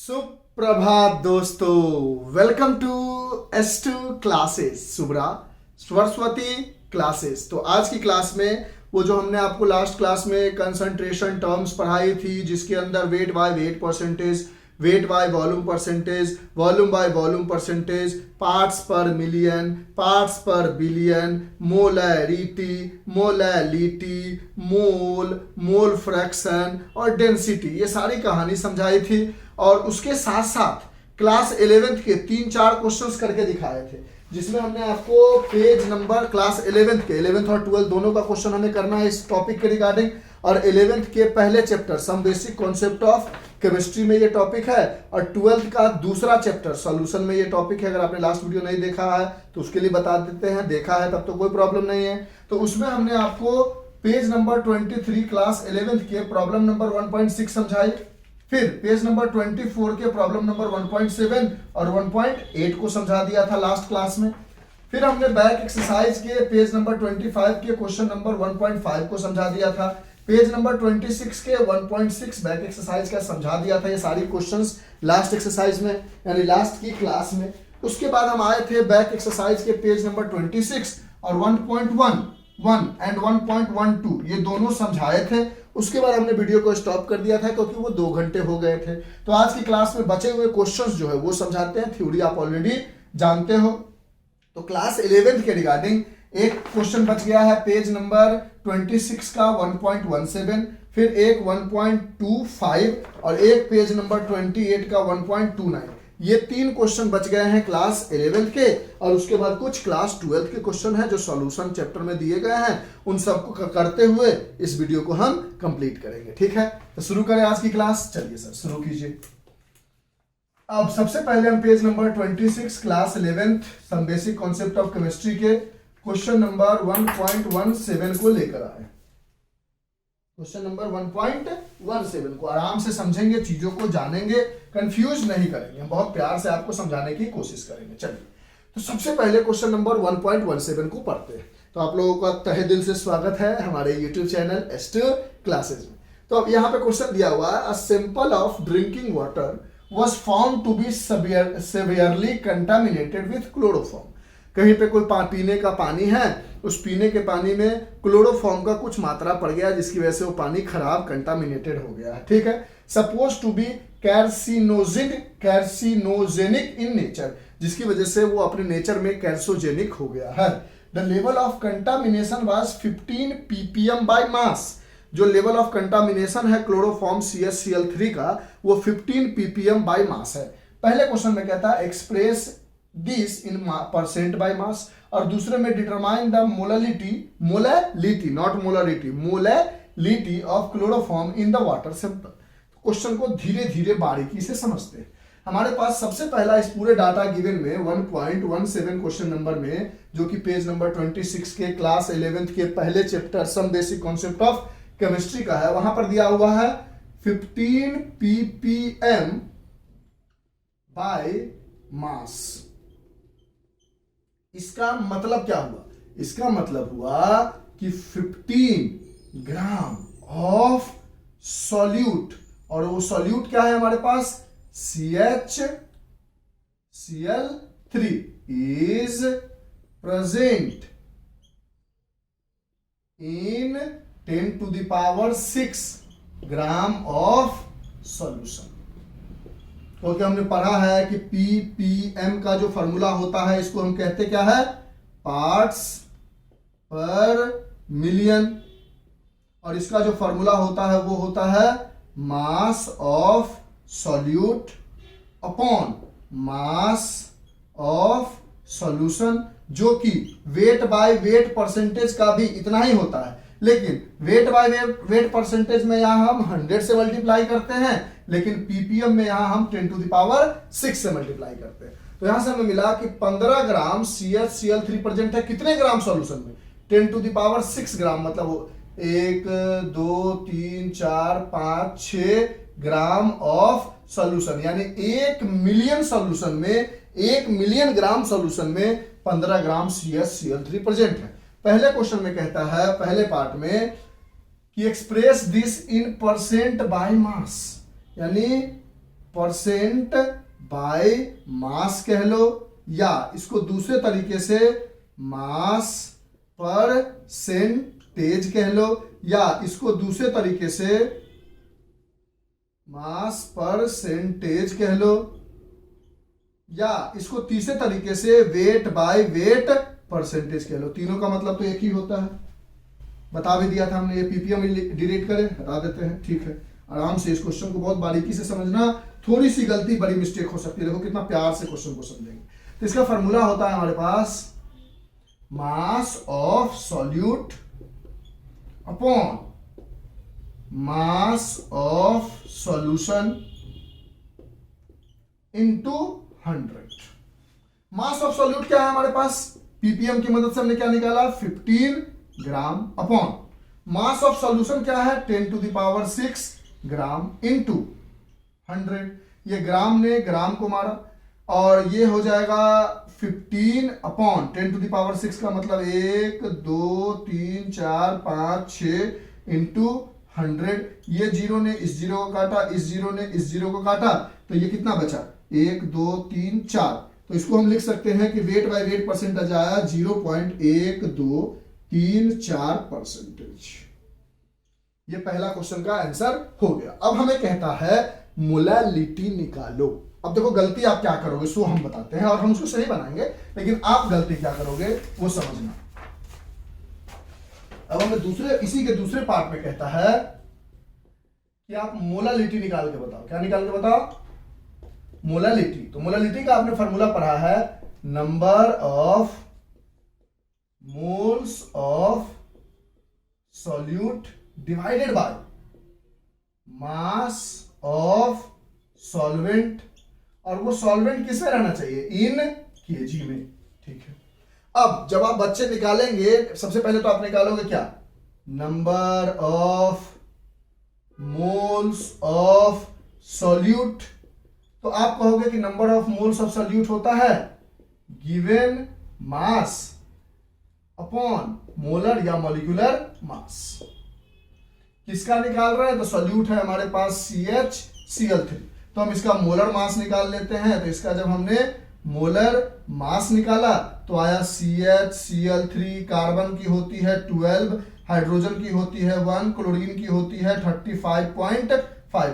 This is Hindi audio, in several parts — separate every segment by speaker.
Speaker 1: सुप्रभात दोस्तों, welcome to S2 classes, Subra Saraswati classes. तो आज की क्लास में वो जो हमने आपको लास्ट क्लास में कंसंट्रेशन टर्म्स पढ़ाई थी, जिसके अंदर weight by weight percentage, weight by volume percentage, volume by volume percentage, parts per million, parts per billion, molarity, molality, mole, mole fraction और डेंसिटी, ये सारी कहानी समझाई थी। और उसके साथ साथ क्लास 11th के 3-4 क्वेश्चंस करके दिखाए थे, जिसमें हमने आपको पेज नंबर क्लास 11th के 11th और 12th दोनों का क्वेश्चन हमें करना है इस टॉपिक के रिगार्डिंग। और 11th के पहले chapter some basic concept of chemistry में ये टॉपिक है, और 12th का दूसरा चैप्टर सॉल्यूशन में ये टॉपिक है। अगर आपने लास्ट वीडियो नहीं देखा है तो उसके लिए बता देते हैं, देखा है तब तो कोई प्रॉब्लम नहीं है। तो उसमें हमने आपको पेज नंबर 23 क्लास 11th के प्रॉब्लम नंबर 1.6 समझाई, फिर पेज नंबर 24 के प्रॉब्लम नंबर 1.7 और 1.8 को समझा दिया था लास्ट क्लास में। फिर हमने बैक एक्सरसाइज के पेज नंबर 25 के क्वेश्चन नंबर 1.5 को समझा दिया था, पेज नंबर 26 के 1.6 बैक एक्सरसाइज का समझा दिया था ये सारी क्वेश्चंस लास्ट एक्सरसाइज में, यानी लास्ट की क्लास में। उसके बाद हम आए थे बैक एक्सरसाइज के पेज नंबर 26 और 1.11 एंड 1.12 ये दोनों समझाए थे। उसके बाद हमने वीडियो को स्टॉप कर दिया था क्योंकि वो 2 घंटे हो गए थे। तो आज की क्लास में बचे हुए क्वेश्चंस जो है वो समझाते हैं, थ्योरी आप ऑलरेडी जानते हो। तो क्लास 11th के रिगार्डिंग एक क्वेश्चन बच गया है पेज नंबर 26 का 1.17, फिर एक 1.25 और एक पेज नंबर 28 का 1.29। ये 3 क्वेश्चन बच गए हैं क्लास 11th के, और उसके बाद कुछ क्लास 12th के क्वेश्चन हैं जो सॉल्यूशन चैप्टर में दिए गए हैं। उन सबको करते हुए इस वीडियो को हम कंप्लीट करेंगे, ठीक है। तो शुरू करें आज की क्लास। चलिए सर शुरू कीजिए। अब सबसे पहले हम page number 26 class 11th some basic concept of chemistry के क्वेश्चन नंबर 1.17 को लेकर आए। क्वेश्चन नंबर 1.17 को आराम से समझेंगे, चीजों को जानेंगे, कंफ्यूज नहीं करेंगे, हम बहुत प्यार से आपको समझाने की कोशिश करेंगे। चलिए, तो सबसे पहले क्वेश्चन नंबर 1.17 को पढ़ते हैं। तो आप लोगों का तहे दिल से स्वागत है हमारे यूट्यूब चैनल S2 क्लासेस में। तो अब यहाँ पे क्वेश्चन दिया हुआ है, a sample of drinking water was found to be severely contaminated with chloroform। कहीं पे कोई पीने का पानी है, उस पीने के पानी में क्लोरोफॉर्म का कुछ मात्रा पड़ गया, जिसकी वजह से वो पानी खराब कंटामिनेटेड हो गया है, ठीक है। Suppose to be carcinogenic in nature, जिसकी वजह से वो अपने नेचर में कैर्सोजेनिक हो गया है। The level of contamination was 15 ppm by mass. जो लेवल ऑफ कंटामिनेशन है क्लोरोफॉर्म CaCl3 का, वो 15 ppm बाय मास है। पहले क्वेश्चन में कहता है express this in percent by mass, और दूसरे में determine the molality not molarity, molality of chloroform in the water sample. Question को धीरे धीरे बारीकी से समझते हैं। हमारे पास सबसे पहला इस पूरे डाटा गिवन में 1.17 क्वेश्चन नंबर में, जो कि पेज नंबर 26 के क्लास 11th के पहले chapter some basic concept of chemistry का है, वहां पर दिया हुआ है 15 ppm बाय मास। इसका मतलब क्या हुआ? इसका मतलब हुआ कि 15 ग्राम ऑफ सॉल्यूट, और वो सॉल्यूट क्या है हमारे पास? CaCl3 is present in 10⁶ gram of solution. क्योंकि हमने पढ़ा है कि ppm का जो फॉर्मूला होता है, इसको हम कहते क्या है? पार्ट्स पर मिलियन, और इसका जो फॉर्मूला होता है वो होता है mass of solute upon mass of solution, जो कि वेट बाय वेट परसेंटेज का भी इतना ही होता है। लेकिन वेट बाय वेट परसेंटेज में यहां हम 100 से मल्टीप्लाई करते हैं, लेकिन ppm में यहां हम 10⁶ से मल्टीप्लाई करते हैं। तो यहां से हमें मिला कि 15 ग्राम CaCl3 प्रेजेंट है कितने ग्राम सॉल्यूशन में? 10⁶ ग्राम, मतलब 1 2 3 4 5 6 ग्राम ऑफ सॉल्यूशन, यानी 1 मिलियन सॉल्यूशन में, 1 मिलियन ग्राम सॉल्यूशन में 15 ग्राम CaCl3 प्रेजेंट है। पहले क्वेश्चन में कहता है, पहले पार्ट में, कि express this in percent by mass, यानी परसेंट बाय मास कह लो, या इसको दूसरे तरीके से मास परसेंटेज कह लो, या इसको दूसरे तरीके से मास परसेंटेज कह लो, या इसको तीसरे तरीके से वेट बाय वेट परसेंटेज कह लो। तीनों का मतलब तो एक ही होता है, बता भी दिया था हमने। ये पीपीएम डिलीट करें, हटा देते हैं, ठीक है। आराम से इस क्वेश्चन को बहुत बारीकी से समझना, थोड़ी सी गलती बड़ी मिस्टेक हो सकती है। देखो कितना प्यार से क्वेश्चन को समझेंगे। तो इसका फॉर्मूला होता है हमारे पास mass of solute upon mass of solution into 100। मास ऑफ सॉल्यूट क्या है हमारे पास, पीपीएम की मदद से हमने क्या निकाला, 15 gram, upon mass of solution क्या है, 10 to the power 6 gram into 100। ये ग्राम ने ग्राम को मारा, और ये हो जाएगा 15 अपॉन 10 टू द पावर 6 का मतलब 1 2 3 4 5 6 इंटू 100। ये जीरो ने इस जीरो को काटा, इस जीरो ने इस जीरो को काटा, तो ये कितना बचा, 1 2 3 4। तो इसको हम लिख सकते हैं कि वेट बाय वेट परसेंटेज आया 0.1234%। ये पहला क्वेश्चन का आंसर हो गया। अब हमें कहता है मोलालिटी निकालो। अब देखो गलती आप क्या करोगे सो हम बताते हैं, और हम उसको सही बनाएंगे, लेकिन आप गलती क्या करोगे वो समझना। अब हमें इसी के दूसरे पार्ट में कहता है कि आप मोलालिटी निकाल के बताओ। क्या निकाल के बताओ, मोलालिटी। तो मोलालिटी का आपने फॉर्मूला पढ़ा है, number of moles of solute divided by mass of solvent, और वो सॉल्वेंट किस में रहना चाहिए, इन केजी में, ठीक है। अब जब आप बच्चे निकालेंगे, सबसे पहले तो आप निकालोगे क्या, number of moles of solute. तो आप कहोगे कि number of moles of solute होता है गिवन मास अपॉन मोलर या मॉलिक्यूलर मास। किसका निकाल रहे हैं, तो सॉल्यूट है हमारे पास CHCl3, तो हम इसका मोलर मास निकाल लेते हैं। तो इसका जब हमने मोलर मास निकाला तो आया CHCl3, कार्बन की होती है 12, हाइड्रोजन की होती है 1, क्लोरीन की होती है 35.5,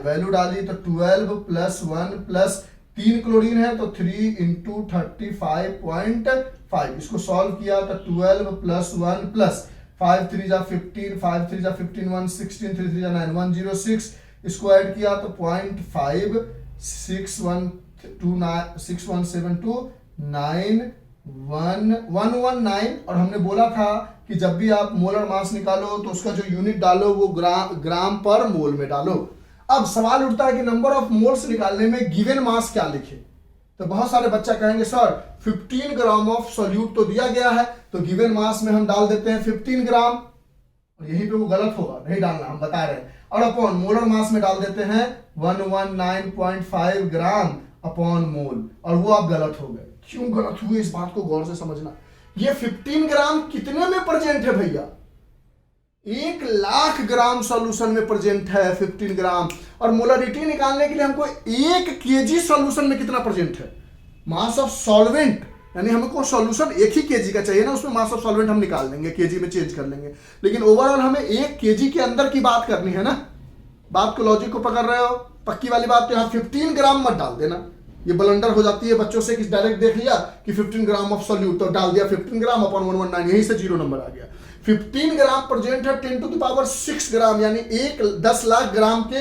Speaker 1: वैल्यू डाली तो 12 प्लस 1 प्लस 3 क्लोरीन है तो 3 इंटू 35.5। इसको सॉल्व किया तो 12 प्लस 1 प्लस 5 3 जा 15, 5 3 जा 15, 1 16, 3 3 जा 9, 106। इसको ऐड किया तो 0.5 61729 119। और हमने बोला था कि जब भी आप मोलर मास निकालो तो उसका जो यूनिट डालो वो ग्राम पर मोल में डालो। अब सवाल उठता है कि नंबर ऑफ मोल्स निकालने में गिवन मास क्या लिखे। तो बहुत सारे बच्चा कहेंगे सर 15 ग्राम ऑफ सॉल्यूट तो दिया गया है, तो गिवन मास में हम डाल देते हैं 15 ग्राम, और यहीं पे वो गलत होगा, नहीं डालना, हम बता रहे हैं। और अपॉन मोलर मास में डाल देते हैं 119.5 ग्राम अपॉन मोल, और वो आप गलत हो गए। क्यों गलत हुए इस बात को गौर से समझना। ये 15 ग्राम कितने में प्रेजेंट है भैया, 1,00,000 ग्राम सॉल्यूशन में प्रेजेंट है 15 ग्राम। और मोलरिटी निकालने के लिए हमको 1 केजी सॉल्यूशन में कितना प्रेजेंट है, मास ऑफ सॉल्वेंट, यानी हमको सॉल्यूशन 1 ही केजी का चाहिए ना, उसमें मास ऑफ सॉल्वेंट हम निकाल लेंगे, केजी में चेंज कर लेंगे, लेकिन ओवरऑल हमें 1 केजी के अंदर की बात करनी है ना। बात को लॉजिक को पकड़ रहे हो, पक्की वाली बात। तो यहाँ 15 ग्राम मत डाल देना, ये ब्लंडर हो जाती है बच्चों से कि डायरेक्ट देख लिया कि 15 ग्राम ऑफ सॉल्यूट तो डाल दिया 15 ग्राम अपॉन 119, यहीं से 0 नंबर आ गया। 15 ग्राम प्रेजेंट है 10 टू द पावर 6 ग्राम, यानी 10,00,000 ग्राम के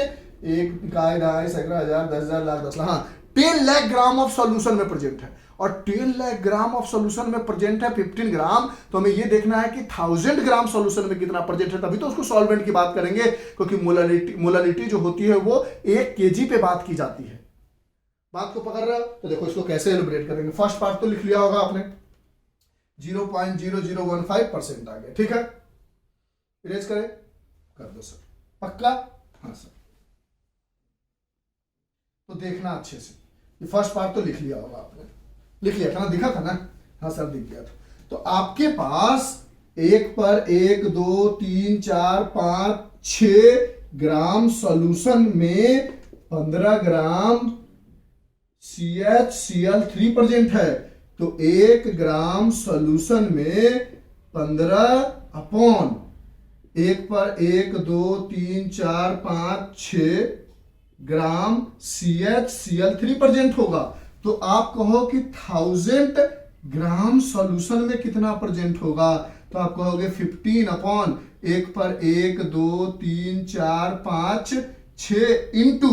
Speaker 1: 1 इकाई 2,5 सैकड़ा 1000 10,000 लाख 10 लाख, हाँ 10,00,000 ग्राम ऑफ सॉल्यूशन में प्रेजेंट है। और 10,00,000 ग्राम ऑफ सॉल्यूशन में प्रेजेंट है 15 ग्राम, तो हमें ये देखना है कि 1000 ग्राम सॉल्यूशन में कितना प्रेजेंट है, तभी तो उसको सॉल्वेंट की बात करेंगे, क्योंकि मोलालिटी जो होती है वो 1 केजी पे बात की जाती है। बात को पकड़ रहे हो, तो देखो इसको कैसे एलिब्रेट करेंगे। फर्स्ट पार्ट तो लिख लिया होगा आपने, 0.0015% आ गया, ठीक है। इरेज करें, कर दो सर, पक्का, हाँ सर। तो देखना अच्छे से, ये फर्स्ट पार्ट तो लिख लिया होगा आपने, लिख लिया था ना, दिखा था ना, हाँ सर दिख गया था। तो आपके पास 1 पर 1 2 3 4 5 6 ग्राम सॉल्यूशन में 15 ग्राम CHCl3 प्रेजेंट है, तो 1 ग्राम सॉल्यूशन में 15 अपॉन 1 पर 1 2 3 4 5 6 ग्राम CHCl3 प्रेजेंट होगा। तो आप कहो कि 1000 ग्राम सॉल्यूशन में कितना प्रेजेंट होगा, तो आप कहोगे 15 अपॉन 1 पर 1 2 3 4 5 6 इंटू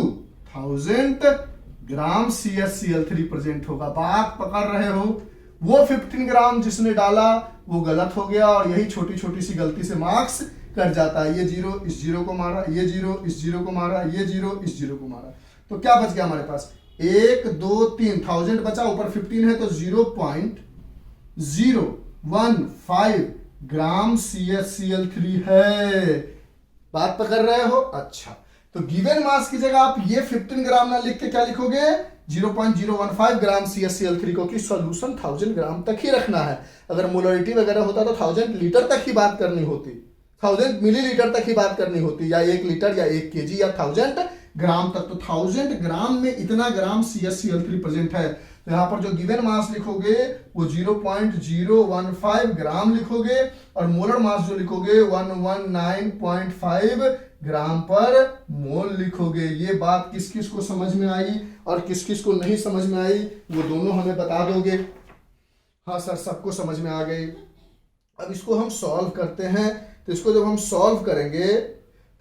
Speaker 1: 1000 ग्राम CHCl3 प्रेजेंट होगा। बात पकड़ रहे हो? वो 15 ग्राम जिसने डाला वो गलत हो गया, और यही छोटी छोटी सी गलती से मार्क्स कट जाता है। ये जीरो इस जीरो को मारा, ये जीरो इस जीरो को मारा, ये जीरो इस जीरो को मारा, तो क्या बच गया हमारे पास? 1 2 3 1000 बचा, ऊपर 15 है तो 0.015 ग्राम CHCl3 है। बात पकड़ रहे हो? अच्छा, तो गिवन मास की जगह आप ये 15 ग्राम ना लिख के क्या लिखोगे? 0.015 ग्राम CHCl3 को, कि सॉल्यूशन 1000 ग्राम तक ही रखना है। अगर मोलरिटी वगैरह होता तो 1000 लीटर तक ही बात करनी होती, 1000 मिलीलीटर तक ही बात करनी होती, या 1 लीटर या 1 केजी या 1000 ग्राम तक। तो 1000 ग्राम में इतना ग्राम CHCl3 प्रेजेंट है, तो यहाँ पर जो गिवन मास लिखोगे वो 0.015 ग्राम लिखोगे, और मोलर मास जो लिखोगे 119.5 ग्राम पर मोल लिखोगे। ये बात किस किस को समझ में आई और किस किस को नहीं समझ में आई, वो दोनों हमें बता दोगे। हाँ सर, सबको समझ में आ गई। अब इसको हम सॉल्व करते हैं। तो इसको जब हम सॉल्व करेंगे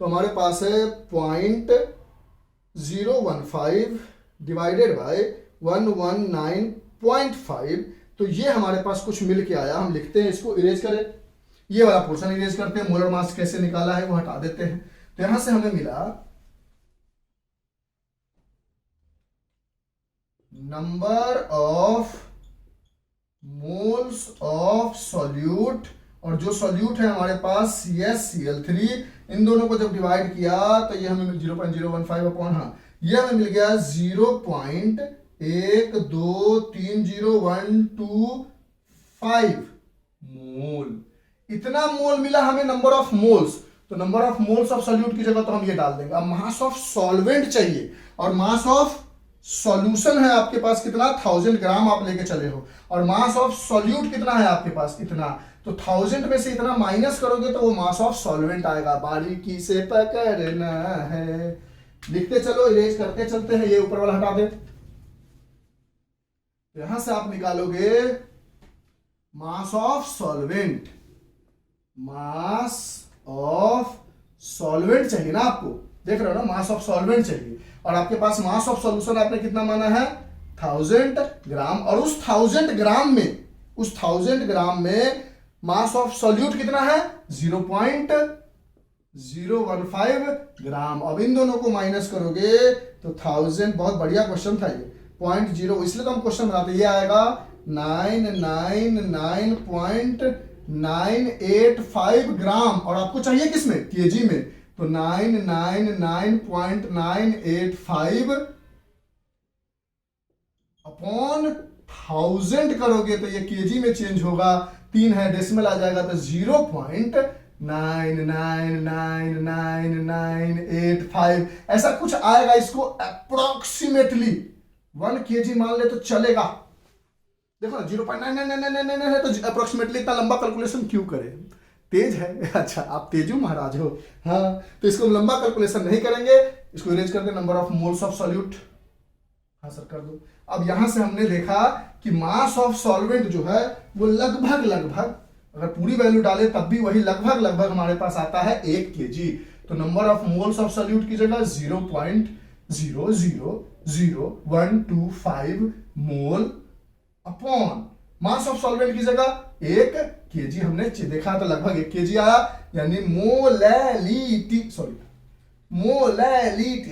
Speaker 1: तो हमारे पास है 0.015 डिवाइडेड बाय 119.5, तो ये हमारे पास कुछ मिल के आया। हम लिखते हैं, इसको इरेज करें, ये वाला पोर्शन इरेज करते हैं, मोलर मास कैसे निकाला है वो हटा देते हैं। तो यहां से हमें मिला number of moles of solute, और जो सॉल्यूट है हमारे पास CHCl3, इन दोनों को जब डिवाइड किया तो ये हमें 0.015 अपॉन, हाँ ये हमें मिल गया 0.1230125 मोल। इतना मोल मिला हमें नंबर ऑफ मोल्स। तो number of moles of solute की जगह तो हम ये डाल देंगे। अब मास ऑफ सॉल्वेंट चाहिए, और मास ऑफ सॉल्यूशन है आपके पास कितना? 1000 ग्राम आप लेके चले हो, और मास ऑफ सॉल्यूट कितना है आपके पास? इतना। तो 1000 में से इतना माइनस करोगे तो वो मास ऑफ सॉल्वेंट आएगा। बारीकी से पकड़ना है, लिखते चलो, इरेज करते चलते हैं। ये ऊपर वाला हटा दे। यहां से आप निकालोगे मास of solvent, mass of solvent चाहिए ना आपको, देख रहे हो ना, मास ऑफ सॉल्वेंट चाहिए, और आपके पास मास ऑफ सॉल्यूशन आपने कितना माना है? 1000 ग्राम, और उस 1000 ग्राम में मास ऑफ सॉल्यूट कितना है? 0.015 ग्राम। अब इन दोनों को माइनस करोगे तो 1000, बहुत बढ़िया क्वेश्चन था ये, 0.0, इसलिए तो हम क्वेश्चन बनाते, ये आएगा 999.985 ग्राम, और आपको चाहिए किसमें? केजी में। तो 999.985 अपॉन 1000 करोगे तो ये केजी में चेंज होगा, 3 है डेसिमल आ जाएगा, तो 0.9999985 ऐसा कुछ आएगा। इसको अप्रोक्सीमेटली 1 केजी मान ले तो चलेगा। देखो ना, 0.99999 है, तो अप्रोक्सीमेटली इतना लंबा कैलकुलेशन क्यों करें? तेज है? अच्छा, आप तेजू महाराज हो। हाँ, तो इसको लंबा कैलकुलेशन नहीं करेंगे, इसको इरेज करते, number of moles of solute, हाँ सर कर दो। अब यहां से हमने देखा कि मास ऑफ सॉल्वेंट जो है वो लगभग अगर पूरी वैल्यू डाले तब भी वही लगभग हमारे पास आता है 1 केजी। तो number of moles of solute की जगह 0.0000125 मोल अपॉन मास ऑफ सॉल्वेंट की जगह 1 केजी हमने देखा तो लगभग 1 केजी आया, यानी मोलैलिटी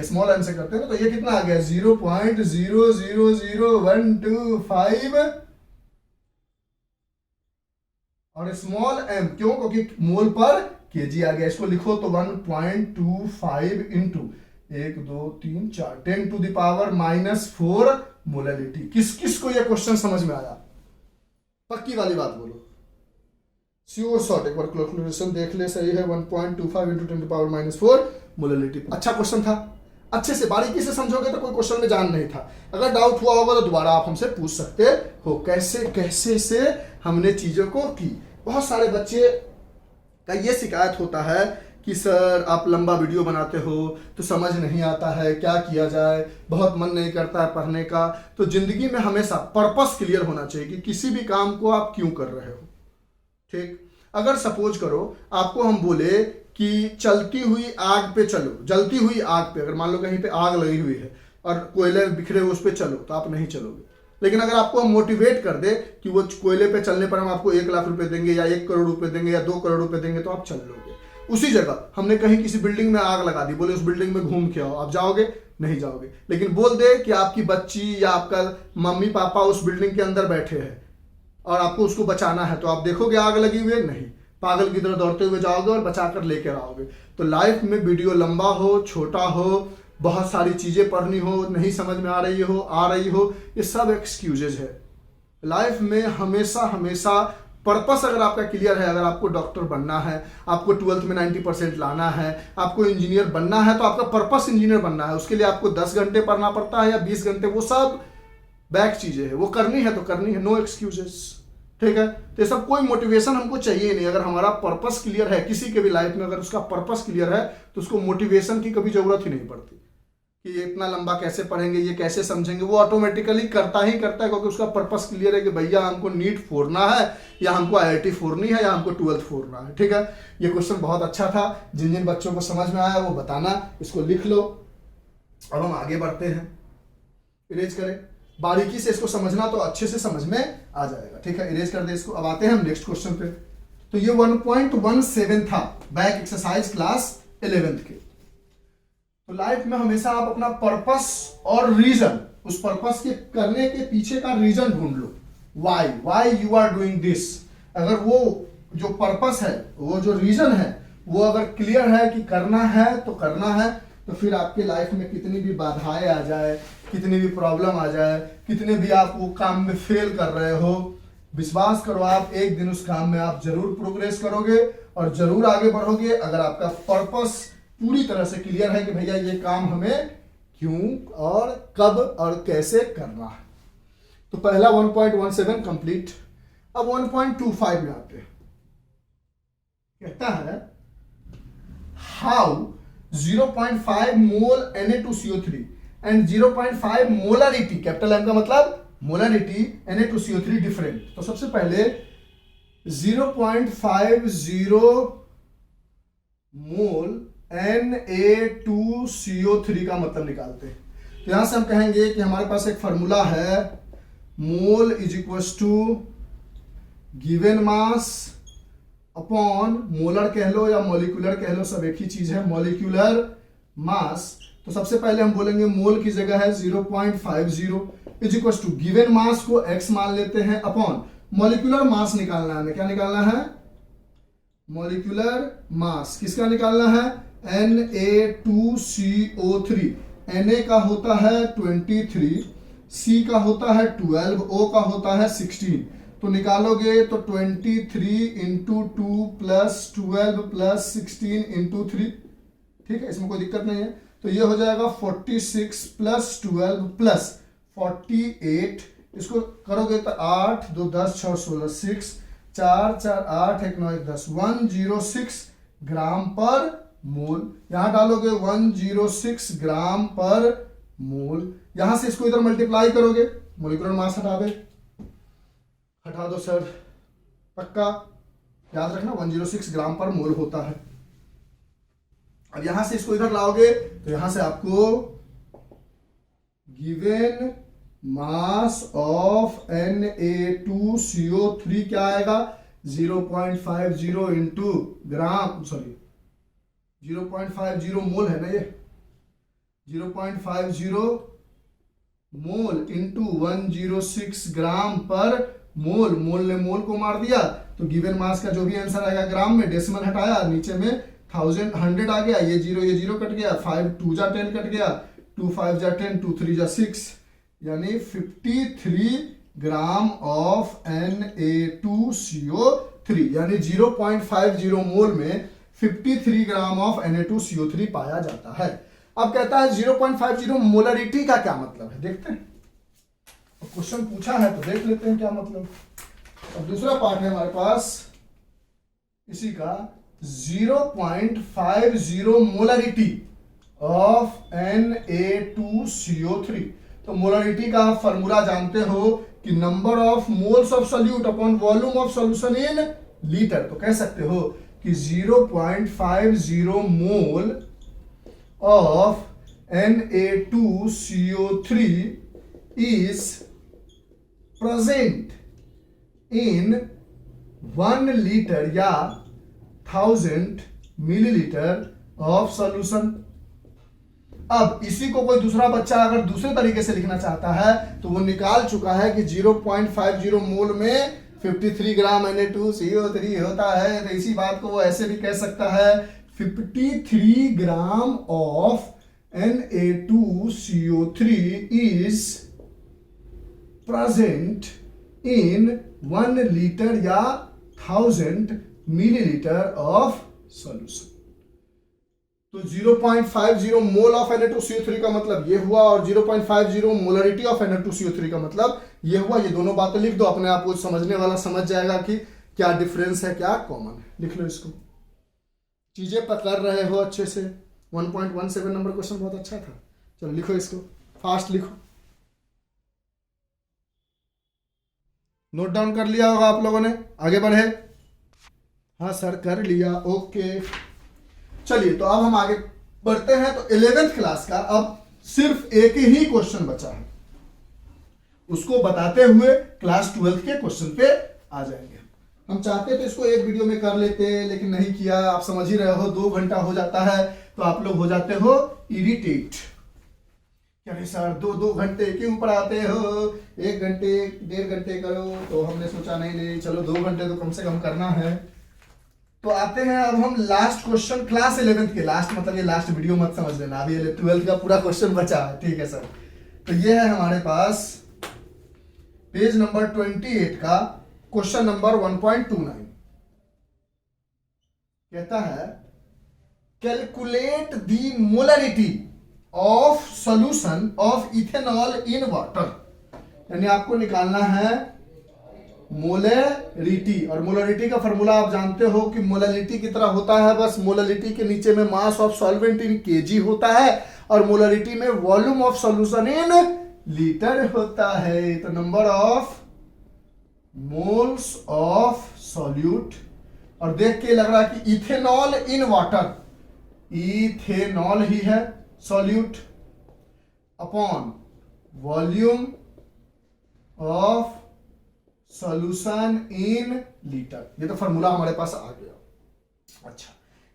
Speaker 1: स्मॉल एम से करते हैं ना, तो ये कितना आ गया? 0.0000125, और स्मॉल एम क्यों? क्योंकि मोल पर केजी आ गया। इसको लिखो तो 1.25 into 1 2 3 4 10 to the power -4 molality. किस किस को ये क्वेश्चन समझ में आया? पक्की वाली बात बोलो, श्योर शॉट। एक बार कैलकुलेशन देख ले, सही है। 1.25 इंटू 10 टू पावर -4 मोलैलिटी। अच्छा क्वेश्चन था। अच्छे से बारीकी से समझोगे तो कोई क्वेश्चन में जान नहीं था। अगर डाउट हुआ होगा तो दोबारा आप हमसे पूछ सकते हो। कैसे कैसे से हमने चीज़ों को की। बहुत सारे बच्चे का ये शिकायत होता है कि सर आप लंबा वीडियो बनाते हो तो समझ नहीं आता है, क्या किया जाए, बहुत मन नहीं करता है पढ़ने का। तो जिंदगी में हमेशा पर्पस क्लियर होना चाहिए कि किसी भी काम को आप क्यों कर रहे हो। ठीक, अगर सपोज करो आपको हम बोले कि चलती हुई आग पे चलो, जलती हुई आग पे, अगर मान लो कहीं पे आग लगी हुई है और कोयले बिखरे हुए उस पे चलो, तो आप नहीं चलोगे। लेकिन अगर आपको हम मोटिवेट कर दे कि वो कोयले पे चलने पर हम आपको 1 लाख रुपए देंगे या 1 करोड़ रुपए देंगे या 2 करोड़ रुपए देंगे, तो आप चल लोगे। उसी जगह हमने कहीं किसी बिल्डिंग में आग लगा दी, बोले उस बिल्डिंग में घूम के आओ, आप जाओगे? नहीं जाओगे। लेकिन बोल दे कि आपकी बच्ची या आपका मम्मी पापा उस बिल्डिंग के अंदर बैठे हैं और आपको उसको बचाना है, तो आप देखोगे आग लगी हुई है? नहीं, पागल की तरह दौड़ते हुए जाओगे और बचा कर लेकर आओगे। तो लाइफ में वीडियो लंबा हो, छोटा हो, बहुत सारी चीजें पढ़नी हो, नहीं समझ में आ रही हो, ये सब एक्सक्यूजेज है। लाइफ में हमेशा हमेशा पर्पस अगर आपका क्लियर है, अगर आपको डॉक्टर बनना है, आपको 12th में 90% लाना है, आपको इंजीनियर बनना है, तो आपका पर्पस इंजीनियर बनना है। उसके लिए आपको 10 घंटे पढ़ना पड़ता है या 20 घंटे, वो सब बैक चीजें हैं, वो करनी है तो करनी है, नो एक्सक्यूजेस। ठीक है, तो ये सब कोई मोटिवेशन हमको चाहिए नहीं। अगर हमारा पर्पस क्लियर है किसी के भी लाइफ में, अगर उसका पर्पस क्लियर है तो उसको मोटिवेशन की कभी जरूरत ही नहीं पड़ती कि ये इतना लंबा कैसे पढ़ेंगे, ये कैसे समझेंगे। वो ऑटोमेटिकली करता ही करता है, क्योंकि उसका पर्पस क्लियर है कि भैया हमको नीट फोड़ना है या हमको IIT फोड़नी है या हमको 12th फोड़ना है। ठीक है, ये क्वेश्चन बहुत अच्छा था। जिन जिन बच्चों को समझ में आया वो बताना, इसको लिख लो। अब हम आगे बढ़ते हैं, इरेज करें। बारीकी से इसको समझना तो अच्छे से समझ में आ जाएगा। ठीक है, इरेज कर दे इसको। अब आते हैं हम नेक्स्ट क्वेश्चन पे। तो ये 1.17 था बैक एक्सरसाइज क्लास 11th के। तो लाइफ में हमेशा आप अपना पर्पस और रीजन, उस पर्पस के करने के पीछे का रीजन ढूंढ लो। Why you are doing this. अगर वो जो पर्पस है, वो जो रीजन है, वो अगर क्लियर है कि करना है तो करना है, तो फिर आपके लाइफ में कितनी भी बाधाएं आ जाए, कितनी भी प्रॉब्लम आ जाए, कितने भी आप वो काम में फेल कर रहे हो, विश्वास करो आप एक दिन उस काम में आप जरूर प्रोग्रेस करोगे और जरूर आगे बढ़ोगे। अगर आपका पर्पस पूरी तरह से क्लियर है कि भैया ये काम हमें क्यों और कब और कैसे करना है। तो पहला 1.17 कंप्लीट। अब 1.25 में आते हैं। कहता है how 0.5 mole Na2CO3 and 0.5 molarity, capital M का मतलब मोलरिटी, Na2CO3 डिफरेंट। तो सबसे पहले 0.50 मोल Na2CO3 का मतलब निकालते हैं। तो यहां से हम कहेंगे कि हमारे पास एक फॉर्मूला है, mole is equal to given mass upon, molar कह लो या मॉलिक्यूलर कह लो, सब एक ही चीज है, मॉलिक्यूलर मास। तो सबसे पहले हम बोलेंगे मोल की जगह है 0.50 is equal to given mass को x मान लेते हैं अपॉन मॉलिक्यूलर मास निकालना है हमें। क्या निकालना है? मॉलिक्यूलर मास किसका निकालना है? Na2CO3। Na का होता है 23, C का होता है 12, O का होता है 16। तो निकालोगे तो 23 इंटू 2 प्लस 12 प्लस 16 इंटू 3। ठीक है, इसमें कोई दिक्कत नहीं है। तो ये हो जाएगा 46 प्लस 12 प्लस 48। इसको करोगे तो 8 2 10 6 16 6 4 4 8 1 9 1 10 106 ग्राम पर मोल। यहां डालोगे 106 ग्राम पर मोल। यहां से इसको इधर मल्टीप्लाई करोगे, मोलिकुलर मास हटा दो सर, पक्का याद रखना 106 ग्राम पर मोल होता है। अब यहां से इसको इधर लाओगे तो यहां से आपको गिवन मास ऑफ Na2CO3 क्या आएगा? 0.50 इंटू ग्राम, सॉरी 0.50 मोल है ना, ये 0.50 मोल इंटू 106 ग्राम पर मोल। मोल ने मोल को मार दिया तो गिवन मास का जो भी आंसर आएगा ग्राम में, डेसिमल हटाया, नीचे में 100 आ गया, ये जीरो कट गया, 5 2 जा 10 कट गया, 2 5 जा 10, 2 3 जा 6, यानी 53 ग्राम ऑफ Na2CO3, यानी 0.50 मोल में 53 ग्राम ऑफ Na2CO3 पाया जाता है। अब कहता है 0.50 मोलरिटी का क्या मतलब है, देखते हैं। क्वेश्चन पूछा है तो देख लेते हैं क्या मतलब। अब दूसरा पार्ट है हमारे पास इसी का 0.50 मोलरिटी ऑफ Na2CO3। तो मोलरिटी का फॉर्मूला जानते हो कि number of moles of solute upon volume of solution in litre. तो कह सकते हो कि 0.50 mole of Na2CO3 is present in 1 liter या 1000 मिलीलीटर ऑफ सॉल्यूशन। अब इसी को कोई दूसरा बच्चा अगर दूसरे तरीके से लिखना चाहता है तो वो निकाल चुका है कि 0.50 मोल में 53 ग्राम Na2CO3 होता है। तो इसी बात को वो ऐसे भी कह सकता है 53 gram of Na2CO3 is present in 1 liter या 1000 मिलीलीटर ऑफ सॉल्यूशन। तो 0.50 मोल ऑफ Na2CO3 का मतलब ये हुआ और 0.50 मोलरिटी ऑफ Na2CO3 का मतलब ये हुआ। ये दोनों बातें लिख दो, अपने आप को समझने वाला समझ जाएगा कि क्या डिफरेंस है, क्या कॉमन है। लिख लो इसको, चीजें पकड़ रहे हो अच्छे से। 1.17 नंबर क्वेश्चन बहुत अच्छा था। चलो लिखो इसको, फास्ट लिखो। नोट डाउन कर लिया होगा आप लोगों ने, आगे बढ़े। हाँ सर कर लिया, ओके। चलिए तो अब हम आगे बढ़ते हैं। तो 11th क्लास का अब सिर्फ एक ही क्वेश्चन बचा है, उसको बताते हुए क्लास 12th के क्वेश्चन पे आ जाएंगे। हम चाहते तो इसको एक वीडियो में कर लेते, लेकिन नहीं किया। आप समझ ही रहे हो 2 घंटा हो जाता है तो आप लोग हो जाते हो इरिटेट। अरे सर 2 घंटे क्यों पढ़ाते हो, 1 घंटे 1.5 घंटे करो। तो हमने सोचा नहीं चलो 2 घंटे तो कम से कम करना है। तो आते हैं अब हम लास्ट क्वेश्चन क्लास 11th के लास्ट, मतलब ये लास्ट वीडियो मत समझ लेना, अभी 12th का पूरा क्वेश्चन बचा है, ठीक है सर। तो ये है हमारे पास पेज नंबर 28 का क्वेश्चन नंबर 1.29। कहता है calculate the molarity of solution of ethanol in water. यानी आपको निकालना है मोलरिटी, और मोलरिटी का फॉर्मूला आप जानते हो कि मोलरिटी की तरह होता है, बस मोलरिटी के नीचे में मास ऑफ सॉल्वेंट इन केजी होता है और मोलरिटी में volume of solution in litre होता है। तो number of moles of solute, और देख के लग रहा है कि इथेनॉल इन वाटर, इथेनॉल ही है solute, upon volume of solution in litre. ये तो फॉर्मूला हमारे पास आ गया। अच्छा,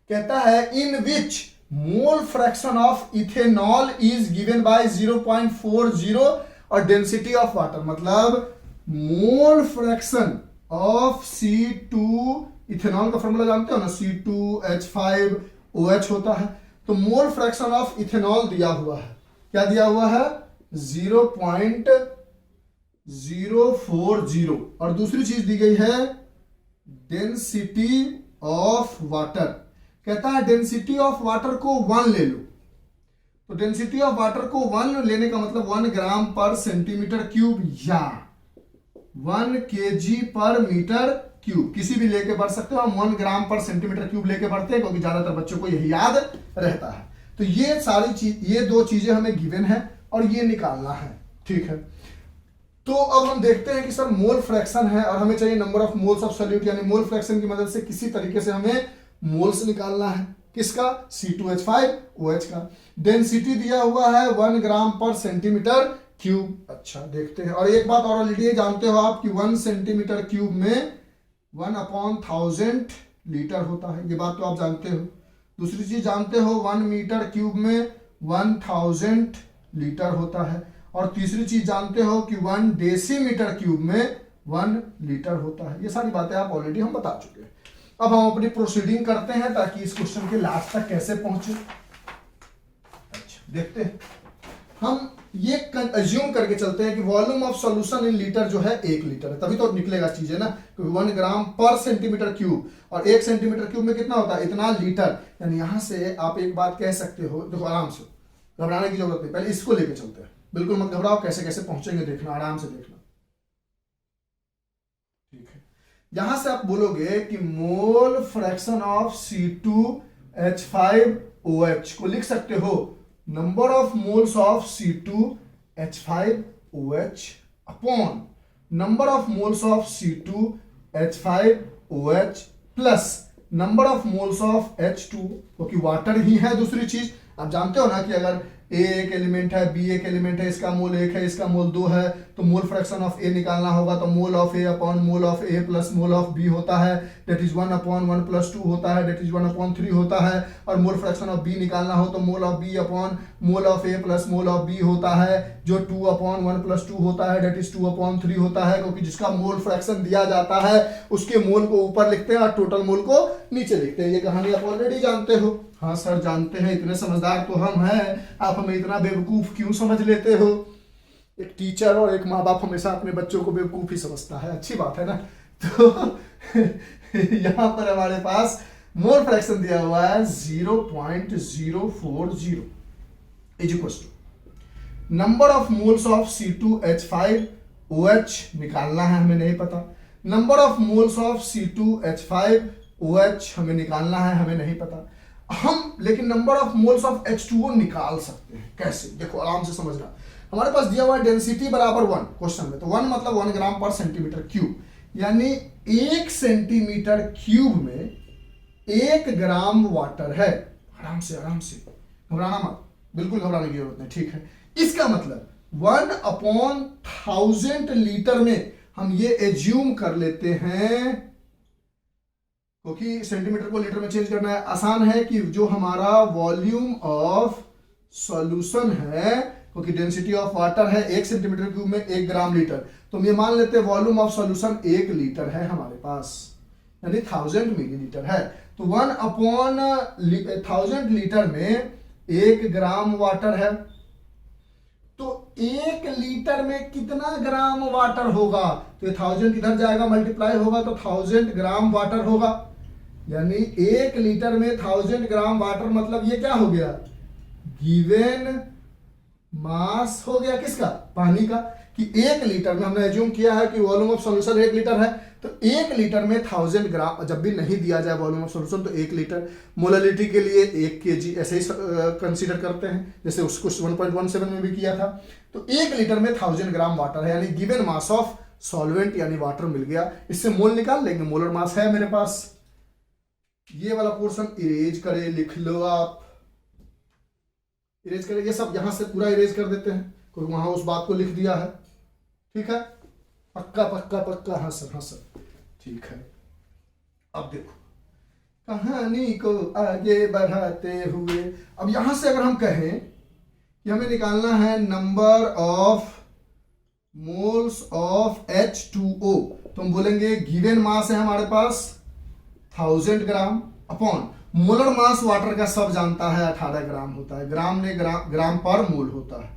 Speaker 1: कहता है in which mole fraction of ethanol is given by 0.40 और डेंसिटी ऑफ वाटर। मतलब mole fraction of C2, ethanol का फॉर्मूला जानते हो ना, C2H5OH होता है। तो मोल फ्रैक्शन ऑफ इथेनॉल दिया हुआ है, क्या दिया हुआ है 0.040, और दूसरी चीज दी गई है डेंसिटी ऑफ वाटर। कहता है डेंसिटी ऑफ वाटर को 1 ले लो। तो डेंसिटी ऑफ वाटर को 1 लेने का मतलब 1 ग्राम पर सेंटीमीटर क्यूब या 1 kg पर मीटर क्यूब, किसी भी लेके बढ़ सकते हो। हम 1 ग्राम पर सेंटीमीटर क्यूब लेके बढ़ते हैं क्योंकि ज्यादातर बच्चों को यही याद रहता है। तो ये सारी चीज, ये 2 चीजें हमें गिवन है और ये निकालना है, ठीक है। तो अब हम देखते हैं कि सर मोल फ्रैक्शन है और हमें चाहिए number of moles of solute, यानी मोल फ्रैक्शन की मदद से किसी तरीके से हमें मोल्स निकालना है। किसका? C2H5OH का। डेंसिटी दिया हुआ है 1 ग्राम पर सेंटीमीटर क्यूब। अच्छा देखते हैं, और एक बात और ऑलरेडी जानते हो आप कि 1 सेंटीमीटर क्यूब में 1/1000 लीटर होता है, ये बात तो आप जानते हो। दूसरी चीज जानते हो 1 मीटर क्यूब में 1000 लीटर होता है, और तीसरी चीज जानते हो कि 1 डेसीमीटर क्यूब में 1 लीटर होता है। ये सारी बातें आप ऑलरेडी हम बता चुके हैं। अब हम अपनी प्रोसीडिंग करते हैं ताकि इस क्वेश्चन के लास्ट तक कैसे पहुंचे। अच्छा देखते हैं, हम ये अज्यूम करके चलते हैं कि volume of solution in litre जो है 1 लीटर है, तभी तो निकलेगा चीजें ना, क्योंकि 1 ग्राम पर सेंटीमीटर क्यूब, और 1 सेंटीमीटर क्यूब में कितना होता है? इतना लीटर। यानी यहां से आप एक बात कह सकते हो, देखो आराम से, घबराने की जरूरत नहीं, पहले इसको लेके चलते हैं। बिल्कुल मत घबराओ, कैसे कैसे पहुंचेंगे देखना, आराम से देखना, ठीक है। यहां से आप बोलोगे कि मोल फ्रैक्शन ऑफ C2H5OH को लिख सकते हो number of moles of C2H5OH upon number of moles of C2H5OH plus number of moles of H2, क्योंकि वाटर ही है। दूसरी चीज आप जानते हो ना कि अगर A एक एलिमेंट है, B एक एलिमेंट है, इसका मोल 1 है, इसका मोल 2 है, तो मोल फ्रैक्शन ऑफ A निकालना होगा तो mole of A upon mole of A plus mole of B होता है, डेट इज 1 अपॉन 1 प्लस 2 होता है, डेट इज 1 अपॉन 3 होता है। और मोल फ्रैक्शन ऑफ B निकालना हो तो mole of B upon mole of A plus mole of B होता है, जो 2 अपॉन 1 प्लस 2 होता है, डेट इज 2 अपॉन 3 होता है। क्योंकि जिसका मोल फ्रैक्शन दिया जाता है उसके मोल को ऊपर लिखते हैं और टोटल मोल को नीचे लिखते हैं। ये कहानी आप ऑलरेडी जानते हो। हाँ सर जानते हैं, इतने समझदार तो हम हैं, आप हमें इतना बेवकूफ क्यों समझ लेते हो। एक टीचर और एक माँ बाप हमेशा अपने बच्चों को बेवकूफ ही समझता है, अच्छी बात है ना। तो यहाँ पर हमारे पास मोल फ्रैक्शन दिया हुआ है 0.040 is equal to number of moles of C2H5OH निकालना है, हमें नहीं पता। Number of moles of C2H5OH हमें निकालना है, हमें नहीं पता। हम लेकिन number of moles of H2O निकाल सकते हैं। कैसे? देखो आराम से समझना। हमारे पास दिया हुआ है डेंसिटी बराबर 1 क्वेश्चन में, तो 1 मतलब 1 ग्राम पर सेंटीमीटर क्यूब, यानी 1 सेंटीमीटर क्यूब में 1 ग्राम वाटर है। आराम से घबराना मत, बिल्कुल घबराने की जरूरत नहीं, ठीक है। इसका मतलब 1/1000 लीटर में हम ये एज्यूम कर लेते हैं, क्योंकि सेंटीमीटर को लीटर में चेंज करना है आसान है, कि जो हमारा वॉल्यूम ऑफ सॉल्यूशन है, क्योंकि डेंसिटी ऑफ वाटर है 1 सेंटीमीटर क्यूब में 1 ग्राम लीटर, तो हम ये मान लेते हैं वॉल्यूम ऑफ सॉल्यूशन 1 लीटर है हमारे पास, यानी 1000 मिलीलीटर है। तो 1/1000 लीटर में 1 ग्राम वाटर है, तो 1 लीटर में कितना ग्राम वाटर होगा? तो 1000 इधर जाएगा, मल्टीप्लाई होगा तो 1000 ग्राम वाटर होगा, यानी 1 लीटर में 1000 ग्राम वाटर, मतलब ये क्या हो गया? गिवन मास हो गया किसका? पानी का। कि 1 लीटर में हमने एज्यूम किया है कि वॉल्यूम ऑफ सॉल्यूशन 1 लीटर है, तो 1 लीटर में 1000 ग्राम, जब भी नहीं दिया जाए वॉल्यूम ऑफ सॉल्यूशन तो 1 लीटर, मोलरिटी के लिए 1 kg ऐसे ही कंसीडर करते हैं, जैसे उसको 1.17 में भी किया था। तो 1 लीटर में 1000 ग्राम वाटर है, यानी गिवन मास ऑफ सॉल्वेंट यानी वाटर मिल गया। इससे मोल निकाल लेंगे, मोलर मास है मेरे पास। ये वाला पोर्शन इरेज करे, लिख लो आप, इरेज करें, ये सब यहां से पूरा इरेज कर देते हैं क्योंकि वहां उस बात को लिख दिया है, ठीक है। पक्का पक्का पक्का, हाँ सर ठीक है। अब देखो कहानी को आगे बढ़ाते हुए, अब यहां से अगर हम कहें कि हमें निकालना है number of moles of H2O, तो हम बोलेंगे गिवन मास है हमारे पास 1000 ग्राम अपॉन मोलर मास वाटर का सब जानता है 18 ग्राम होता है, ग्राम में ग्राम पर मोल होता है,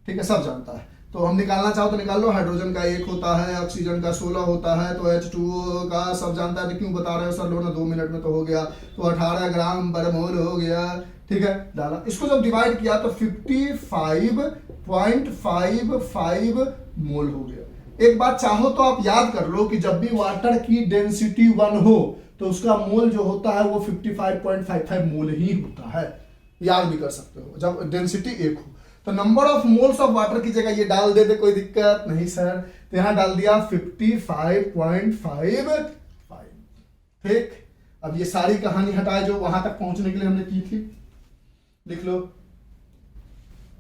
Speaker 1: ठीक है, सब जानता है। तो हम निकालना चाहो तो निकाल लो, हाइड्रोजन का 1 होता है, ऑक्सीजन का 16 होता है, तो H2O का सब जानता है। तो क्यों बता रहे हो सर, लो ना 2 मिनट में तो हो गया, तो 18 ग्राम पर मोल हो गया, ठीक है। डाला, इसको जब डिवाइड किया तो 55.55 मोल हो गया। एक बात चाहो तो आप याद कर लो कि जब भी वाटर की डेंसिटी 1 हो तो उसका मोल जो होता है वो 55.55 मोल ही होता है, याद भी कर सकते हो जब डेंसिटी 1 हो। तो number of moles of water की जगह ये डाल दे कोई दिक्कत नहीं सर, तो यहां डाल दिया 55.55, ठीक। अब ये सारी कहानी हटाए जो वहां तक पहुंचने के लिए हमने की थी, लिख लो,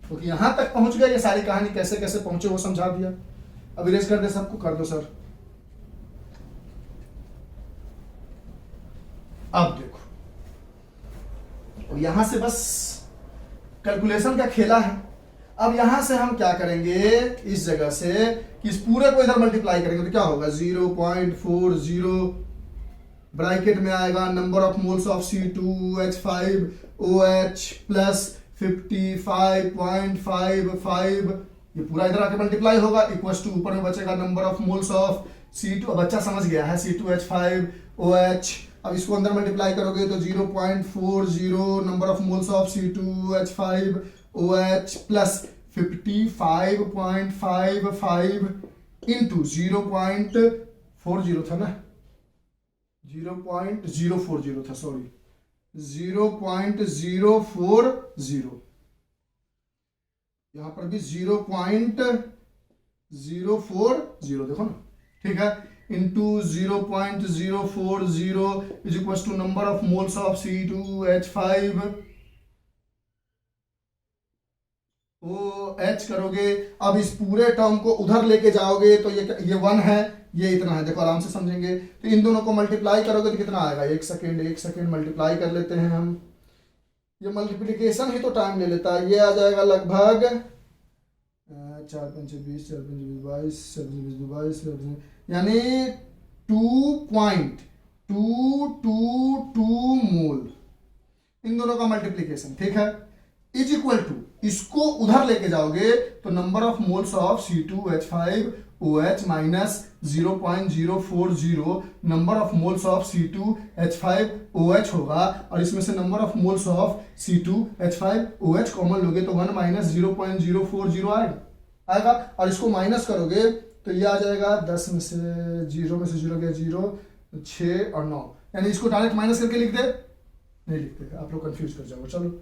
Speaker 1: क्योंकि यहां तक पहुंच गए, ये सारी कहानी कैसे कैसे पहुंचे वो समझा दिया। अब इरेज कर दे, सबको कर दो सर। अब देखो, और यहां से बस कैलकुलेशन का खेला है। अब यहां से हम क्या करेंगे, इस जगह से कि इस पूरे को इधर मल्टीप्लाई करेंगे तो क्या होगा 0.40 ब्रैकेट में आएगा number of moles of C2H5OH plus 55.55, ये पूरा इधर आके मल्टीप्लाई होगा, इक्वल्स टू ऊपर में बचेगा number of moles of C2, बच्चा समझ गया है, C2H5OH। अब इसको अंदर मल्टीप्लाई करोगे तो 0.40 number of moles of C2H5 OH plus 55.55 into 0.40 था ना, 0.040 था, सॉरी 0.040, यहां पर भी 0.040 देखो ना, ठीक है, into 0.040 is equal to number of moles of C2H5 OH करोगे। अब इस पूरे टर्म को उधर लेके जाओगे तो ये 1 है, ये इतना है, देखो आराम से समझेंगे। तो इन दोनों को मल्टीप्लाई करोगे तो कितना आएगा, एक सेकेंड मल्टीप्लाई कर लेते हैं हम। ये मल्टीप्लिकेशन ही तो टाइम ले लेता है। ये आ जाएगा लगभग 4 5 20, 4 5 22, 4 5 22, यानी 2.222 मोल, इन दोनों का मल्टीप्लिकेशन, ठीक है, इज इक्वल टू, इसको उधर लेके जाओगे तो number of moles of C2H5OH minus 0.040 number of moles of C2H5OH होगा, और इसमें से number of moles of C2H5OH common लोगे तो 1 माइनस 0.040 आएगा, और इसको माइनस करोगे तो ये आ जाएगा 10 में से 0 गया 0, 6 और 9, यानी इसको डायरेक्ट माइनस करके लिख दे, नहीं लिखते, आप लोग कंफ्यूज कर जाओगे। चलो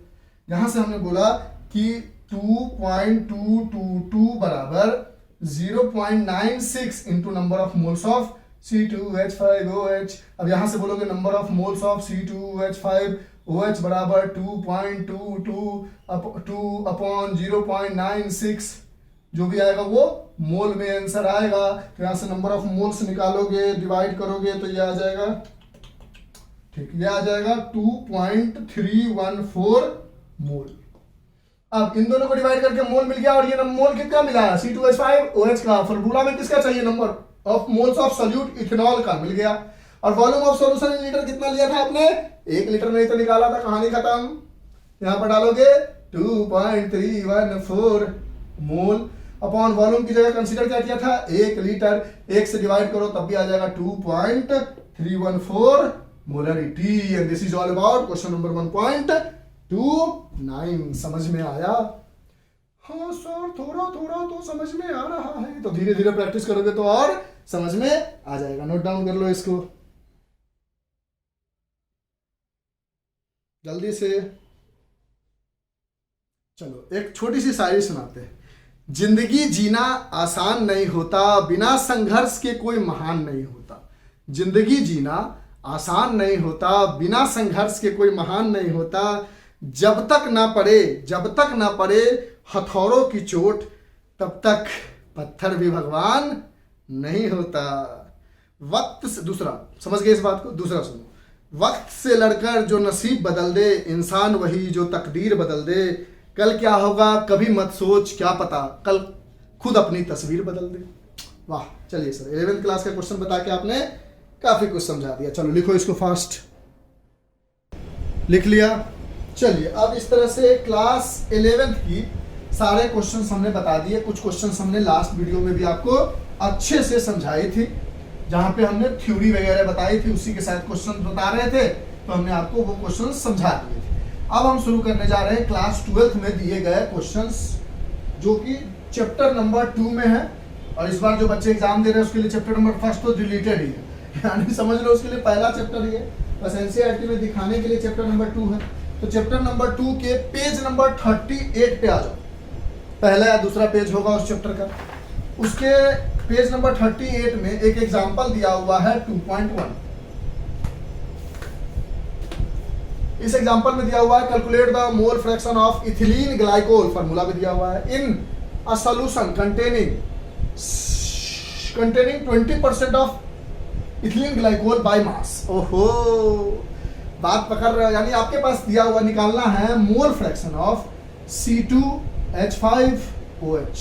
Speaker 1: यहां से हमने बोला कि 2.222 बराबर 0.96 into number of moles of C2H5OH। अब यहां से बोलोगे number of moles of C2H5OH बराबर 2.22 अपॉन 0.96, जो भी आएगा वो मोल में आंसर आएगा। तो यहां से नंबर ऑफ मोल्स निकालोगे, डिवाइड करोगे तो ये आ जाएगा, ठीक, ये आ जाएगा 2.314 मोल। अब इन दोनों को डिवाइड करके मोल मिल गया, और ये मोल कितना मिला है, C2H5OH का। फॉर्मूला में किसका चाहिए, number of moles of solute ethanol का मिल गया। और volume of solution in litre कितना लिया था आपने, 1 लीटर में ही तो निकाला था, कहानी खत्म। यहां पर डालोगे 2.314 मोल अपॉन वॉल्यूम की जगह कंसीडर क्या किया था, 1 लीटर, 1 से डिवाइड करो तब भी आ जाएगा 2.314 molarity. And this is all about question number 1.29। समझ में आया? हाँ सर, थोड़ा थोड़ा तो समझ में आ रहा है, तो धीरे धीरे प्रैक्टिस करोगे तो और समझ में आ जाएगा। नोट डाउन कर लो इसको जल्दी से। चलो एक छोटी सी शायरी सुनाते हैं। जिंदगी जीना आसान नहीं होता, बिना संघर्ष के कोई महान नहीं होता। जिंदगी जीना आसान नहीं होता, बिना संघर्ष के कोई महान नहीं होता। जब तक ना पड़े हथौड़ों की चोट, तब तक पत्थर भी भगवान नहीं होता। वक्त से, दूसरा समझ गए इस बात को, दूसरा सुनो। वक्त से लड़कर जो नसीब बदल दे, इंसान वही जो तकदीर बदल दे। कल क्या होगा कभी मत सोच, क्या पता कल खुद अपनी तस्वीर बदल दे। वाह, चलिए सर 11th क्लास का क्वेश्चन बता के आपने काफी कुछ समझा दिया। चलो लिखो इसको फास्ट। लिख लिया? चलिए अब इस तरह से क्लास 11th की सारे क्वेश्चंस हमने बता दिए। कुछ क्वेश्चंस हमने लास्ट वीडियो में भी आपको अच्छे से समझाई थी, जहां पे हमने थ्योरी वगैरह बताई थी, उसी के साथ क्वेश्चन बता रहे थे, तो हमने आपको वो क्वेश्चन समझा दिए थे। अब हम शुरू करने जा रहे हैं क्लास 12th में दिए गए क्वेश्चंस, जो कि चैप्टर नंबर 2 में है। और इस बार जो बच्चे एग्जाम दे रहे हैं उसके लिए चैप्टर नंबर 1 तो रिलेटेड ही है, यानी समझ लो उसके लिए पहला चैप्टर ही है, बस एनसीईआरटी में दिखाने के लिए चैप्टर नंबर 2 है। तो चैप्टर नंबर 2 के पेज नंबर 38 पे आ जाओ। पहला या दूसरा पेज होगा उस चैप्टर का। उसके पेज नंबर 38 में एक एग्जाम्पल दिया हुआ है 2.1। इस एग्जांपल में दिया हुआ है calculate the mole fraction of ethylene glycol, formula में दिया हुआ है, in a solution containing 20% of ethylene glycol by mass. ओहो, बात पकड़ रहे हो, यानी आपके पास दिया हुआ निकालना है मोल फ्रैक्शन ऑफ C2H5OH।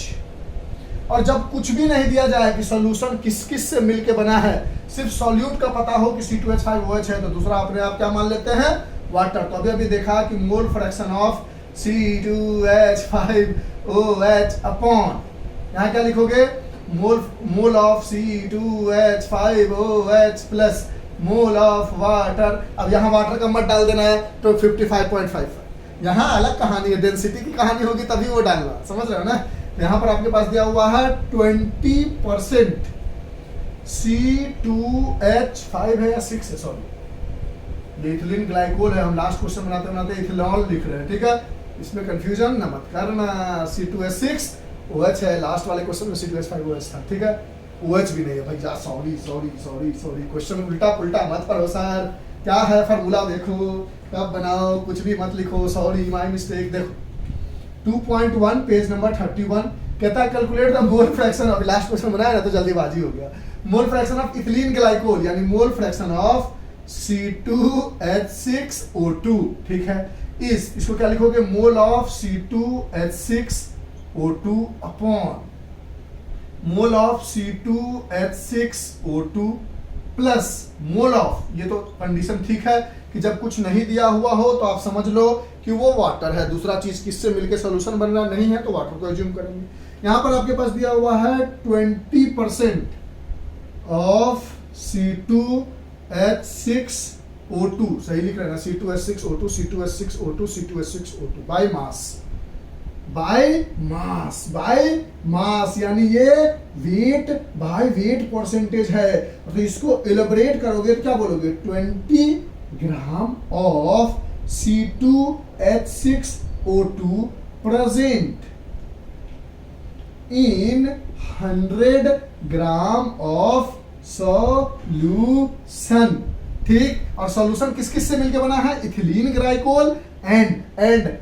Speaker 1: और जब कुछ भी नहीं दिया जाए कि सॉल्यूशन किस किस से मिलके बना है, सिर्फ सॉल्यूट का पता हो कि C2H5OH है, तो दूसरा अपने आप क्या मान लेते हैं, वाटर। तो अभी देखा कि मोल फ्रैक्शन ऑफ C2H5OH अपॉन, यहाँ क्या लिखोगे, mole of C2H5OH plus mole of water. अब यहाँ वाटर का मत डाल देना है, तो 55.55, यहाँ अलग कहानी है, डेंसिटी की कहानी होगी तभी वो डालना, समझ रहे हो ना। यहाँ पर आपके पास दिया हुआ है 20% C2H5 है या 6 है, सॉरी ये इथिलीन ग्लाइकोल है। हम लास्ट क्वेश्चन बनाते बनाते इथिलॉल लिख रहे हैं, ठीक है, इसमें कंफ्यूजन न मत करना। C2H6 OH है, लास्ट वाले क्वेश्चन में C2H5 OH था, ठीक है, OH भी नहीं है भाई, sorry sorry sorry sorry, question उल्टा पुल्टा मत पढ़ो सर, क्या है फॉर्मूला देखो, कब बनाओ, कुछ भी मत लिखो, सॉरी माय मिस्टेक। देखो 2.1 पेज नंबर 31 कहता है कैलकुलेट द मोल फ्रैक्शन, अभी लास्ट क्वेश्चन बनाया ना तो जल्दीबाजी हो गया। मोल फ्रैक्शन ऑफ इथिलीन ग्लाइकोल यानी मोल फ्रैक्शन ऑफ C2H6O2, ठीक है, इसको क्या लिखोगे, mole of C2H6O2 upon mole of C2H6O2 plus mole of, ये तो कंडीशन ठीक है कि जब कुछ नहीं दिया हुआ हो तो आप समझ लो कि वो वाटर है, दूसरा चीज किससे मिलके सोल्यूशन बन रहा नहीं है तो वाटर को एज्यूम करेंगे। यहां पर आपके पास दिया हुआ है 20% ऑफ C2H6O2, सही लिख रहे हैं ना, C2H6O2 C2H6O2 C2H6O2 by mass, by मास यानी ये वेट बाय वेट परसेंटेज है। तो इसको एलिब्रेट करोगे तो क्या बोलोगे, 20 gram of C2H6O2 present in 100 gram of solution, ठीक, और सॉल्यूशन किस किस से मिलकर बना है, इथिलीन ग्लाइकोल एंड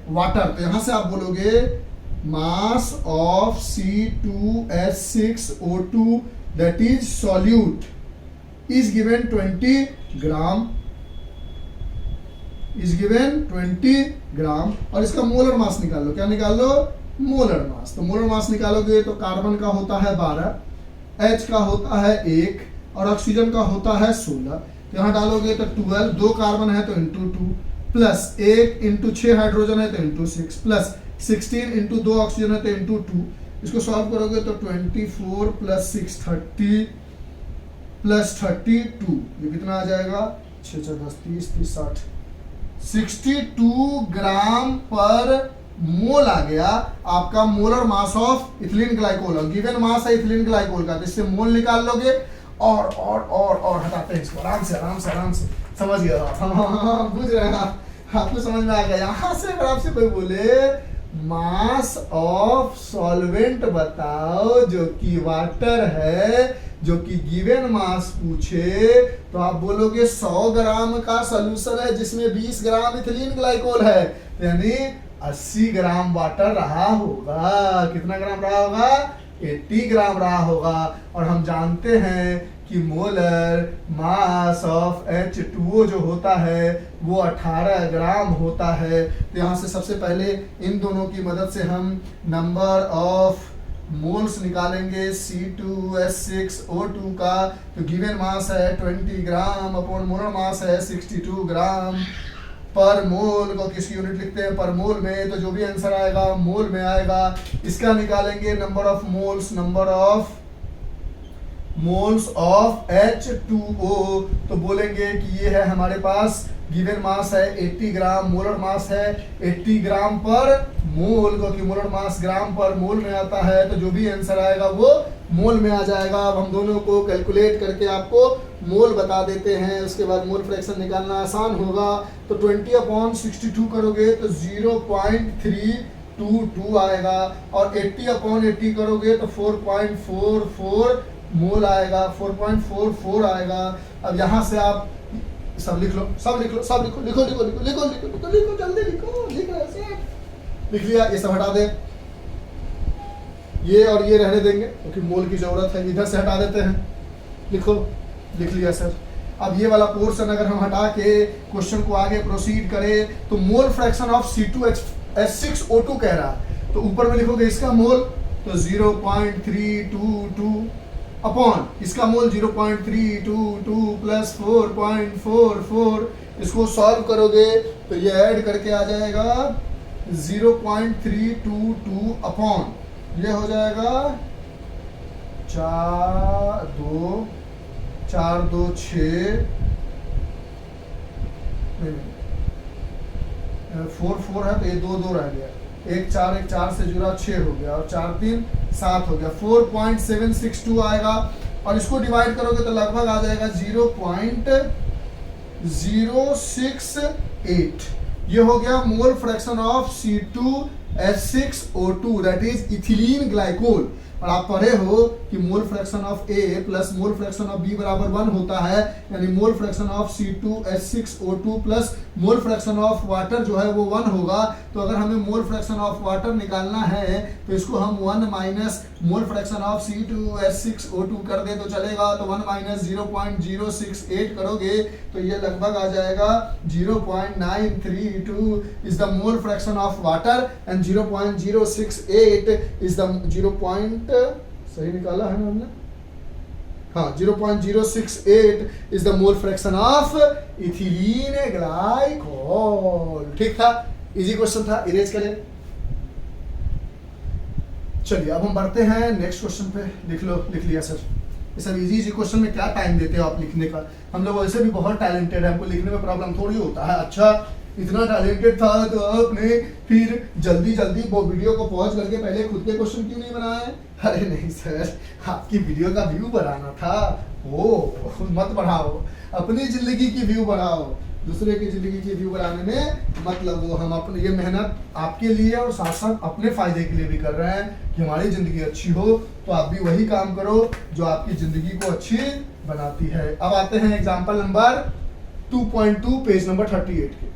Speaker 1: वाटर। तो यहां से आप बोलोगे mass of C2H6O2 that is solute is given 20 ग्राम, और इसका मोलर मास निकाल लो, क्या निकाल लो, मोलर मास। तो मोलर मास निकालोगे तो कार्बन का होता है 12, H का होता है 1 और ऑक्सीजन का होता है 16। तो यहाँ डालोगे तो 12, 2 कार्बन है तो इंटू 2 प्लस 1 इंटू 6 हाइड्रोजन है तो इंटू 6 प्लस 16 इंटू 2 ऑक्सीजन है तो इंटू 2। इसको सॉल्व करोगे तो 24 प्लस 6 30 प्लस 32, ये कितना आ जाएगा, 6 4 10 30 30 60, 62 ग्राम पर मोल आ गया आपका molar mass of ethylene glycol. और गिवन मास है इथिलीन ग्लाइकोल का, तो इससे मोल निकाल लोगे और हटाते हैं इसको, आराम से समझ गया, हाँ बुझ रहे हैं आपको समझ में आ गया। यहां से अगर आपसे कोई बोले मास ऑफ सॉल्वेंट बताओ जो कि वाटर है, जो कि गिवन मास पूछे, तो आप बोलोगे 100 ग्राम का सोल्यूशन है जिसमें 20 ग्राम इथिलीन ग्लाइकोल है, यानी 80 ग्राम वाटर रहा होगा। कितना ग्राम रहा होगा, 80 ग्राम रहा होगा। और हम जानते हैं कि मोलर मास ऑफ H2O जो होता है वो 18 ग्राम होता है। तो यहाँ से सबसे पहले इन दोनों की मदद से हम नंबर ऑफ मोल्स निकालेंगे C2H6O2 का। तो गिवन मास है 20 ग्राम अपॉन मोलर मास है 62 ग्राम पर मोल को किसकी यूनिट लिखते हैं, पर मोल में, तो जो भी आंसर आएगा मोल में आएगा। इसका निकालेंगे number of moles of H2O, तो बोलेंगे कि ये है हमारे पास गिवन मास है 80 ग्राम, मोलर मास है 80 ग्राम पर मोल, क्योंकि मोलर मास ग्राम पर मोल में आता है, तो जो भी आंसर आएगा वो मोल में आ जाएगा। अब हम दोनों को कैलकुलेट करके आपको मोल बता देते हैं, उसके बाद मोल फ्रैक्शन निकालना आसान होगा। तो 20/62 करोगे तो 0.322 आएगा, और 80/80 करोगे तो 4.44 मोल आएगा, 4.44 आएगा। अब यहाँ से आप सब लिख लो, लिखो जल्दी लिखो, लिख लिया, ये सब हटा दे, ये और ये रहने देंगे क्योंकि मोल की जरूरत है, इधर से हटा देते हैं, लिख लिया सर। अब ये वाला पोर्शन अगर हम हटा के क्वेश्चन को आगे प्रोसीड करें तो मोल फ्रैक्शन ऑफ C2H6O2 कह रहा है, तो ऊपर में लिखोगे इसका मोल तो 0.322 अपॉन इसका मोल 0.322 प्लस 4.44, इसको सॉल्व करोगे तो ये ऐड करके आ जाएगा 0.322 अपॉन ये हो जाएगा 4 2 6 4 4 है तो ये 2 2 रह गया, एक 4 से जुड़ा 6 हो गया और 4 3 7 हो गया, 4.762 आएगा। और इसको डिवाइड करोगे तो लगभग आ जाएगा 0.068। ये हो गया मोल fraction of C2H6O2 that is ethylene glycol. और आप पढ़े हो कि मोल fraction of A plus mole fraction of B बराबर 1 होता है, यानी मोल fraction of C2H6O2 plus mole fraction of water जो है वो 1 होगा। तो अगर हमें मोल फ्रैक्शन ऑफ वाटर निकालना है तो इसको हम 1 minus mole fraction of C2H6O2 कर दे तो चलेगा। तो 1 माइनस 0.068 करोगे तो ये लगभग आ जाएगा 0.932 is the mole fraction of water and 0.068 is the 0. सही निकाला है ना हमने, हाँ 0.068 is the mole fraction of ethylene glycol. ठीक था, इजी क्वेश्चन था, इरेज करें। चलिए अब हम बढ़ते हैं नेक्स्ट क्वेश्चन पे। लिख लो, लिख लिया सर। ये सब इजी क्वेश्चन में क्या टाइम देते हो आप लिखने का? हम लोग वैसे भी बहुत टैलेंटेड है, हमको लिखने में प्रॉब्लम थोड़ी होता है। अच्छा इतना टैलेंटेड था तो आपने फिर जल्दी जल्दी वो वीडियो को पॉज करके पहले खुद के क्वेश्चन क्यों नहीं बनाए? अरे नहीं सर, आपकी वीडियो का व्यू बढ़ाना था। ओ मत बढ़ाओ, अपनी जिंदगी की व्यू बढ़ाओ, दूसरे की जिंदगी की व्यू बढ़ाने में मतलब वो हम अपने ये मेहनत आपके लिए और साथ साथ अपने फायदे के लिए भी कर रहे हैं कि हमारी जिंदगी अच्छी हो। तो आप भी वही काम करो जो आपकी जिंदगी को अच्छी बनाती है। अब आते हैं एग्जाम्पल नंबर 2.2 पेज नंबर 38 के।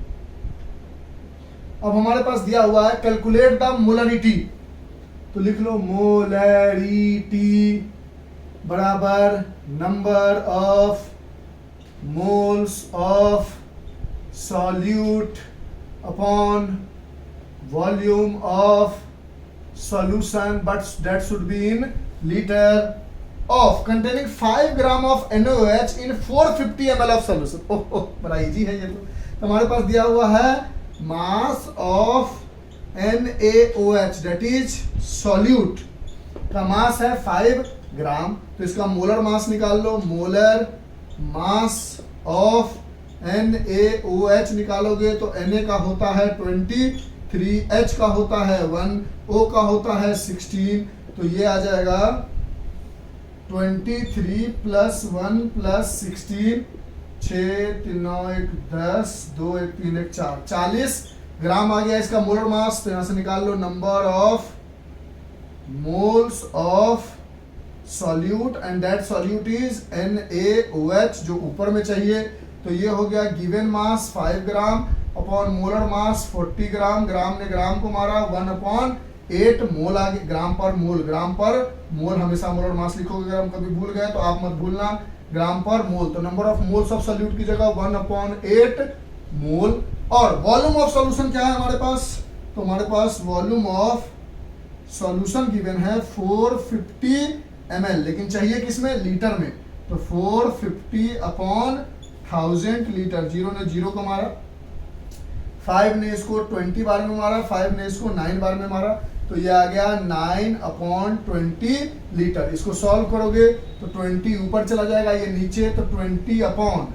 Speaker 1: अब हमारे पास दिया हुआ है कैलकुलेट द मोलरिटी। तो लिख लो मोलरिटी बराबर number of moles of solute upon volume of solution but that should be in litre of containing 5 gram of NaOH in 450 ml of solution. ओह बड़ा इजी है ये तो हमारे पास दिया हुआ है mass of NaOH that is solute का मास है 5 ग्राम। तो इसका मोलर मास निकाल लो, मोलर मास ऑफ NaOH निकालोगे तो Na का होता है 23, H का होता है 1, O का होता है 16। तो ये आ जाएगा 23 प्लस 1 प्लस 16, 6 3 9 1 10 2 1 3 1 4, 40 ग्राम आ गया इसका मोलर मास। तो यहां से निकाल लो number of moles of solute and that solute is NaOH जो ऊपर में चाहिए। तो ये हो गया given mass 5 gram upon molar mass 40 gram, gram ने ग्राम को मारा 1/8 मोल आ गया, ग्राम पर मोल हमेशा मोलर मास लिखोगे, अगर हम कभी भूल गए तो आप मत भूलना, ग्राम पर मोल। तो number of moles of solute की जगह 1/8 मोल। और वॉल्यूम ऑफ सॉल्यूशन क्या है हमारे पास? तो हमारे पास वॉल्यूम ऑफ सॉल्यूशन गिवन है 450 ml, लेकिन चाहिए किसमें? लीटर में। तो 450/1000 लीटर। 0 ने 0 को मारा, 5 ने इसको 20 बार में मारा, 5 ने इसको 9 बार में मारा। तो ये आ गया 9/20 लीटर। इसको सॉल्व करोगे तो 20 ऊपर चला जाएगा, ये नीचे, तो 20/9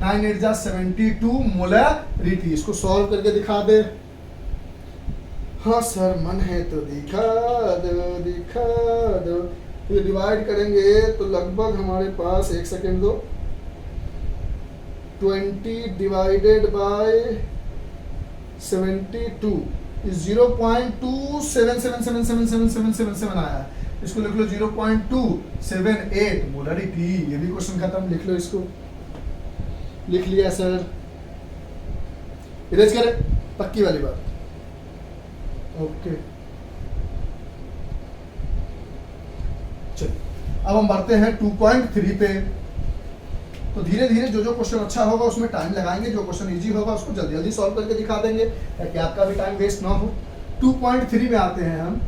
Speaker 1: 8 जा 72 मोलरिटी। इसको सॉल्व करके दिखा दे। हाँ सर मन है तो दिखा दो। ये डिवाइड करेंगे तो लगभग हमारे पास, एक सेकेंड दो, 20 डिवाइडेड बाय 72 0.2777777 आया। इसको लिख लो 0.278 मोलरिटी। ये भी क्वेश्चन खत्म, लिख लो इसको। लिख लिया सर, इरेज करें, पक्की वाली बात। ओके चलिए अब हम बढ़ते हैं 2.3 पे। तो धीरे धीरे जो जो क्वेश्चन अच्छा होगा उसमें टाइम लगाएंगे, जो क्वेश्चन इजी होगा उसको जल्दी जल्दी सॉल्व करके दिखा देंगे ताकि आपका भी टाइम वेस्ट ना हो। 2.3 में आते हैं हम।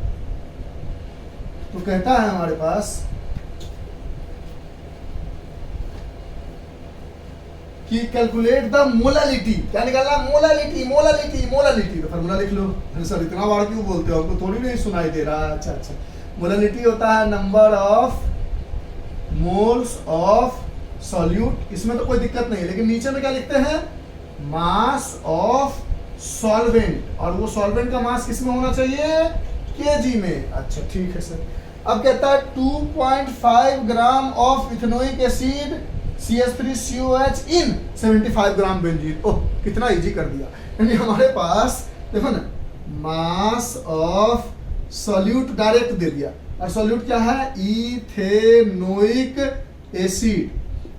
Speaker 1: तो कहता है हमारे पास कि कैलकुलेट द मोलालिटी। क्या निकालना? मोलालिटी। तो फॉर्मूला लिख लो। सर इतना बार क्यों बोलते हो, आपको थोड़ी नहीं सुनाई दे रहा? अच्छा मोलालिटी होता है number of moles of solute. इसमें तो कोई दिक्कत नहीं, लेकिन नीचे में क्या लिखते हैं? मास ऑफ सॉल्वेंट, और वो सॉल्वेंट का मास किस में होना चाहिए, केजी में। अच्छा ठीक है सर। अब कहता है 2.5 gram of ethanoic acid CH3COH in 75 gram benzene. ओह कितना इजी कर दिया। यानी हमारे पास देखो ना, मास ऑफ सॉल्यूट डायरेक्ट दे दिया, और सॉल्यूट क्या है, इथेनोइक एसिड,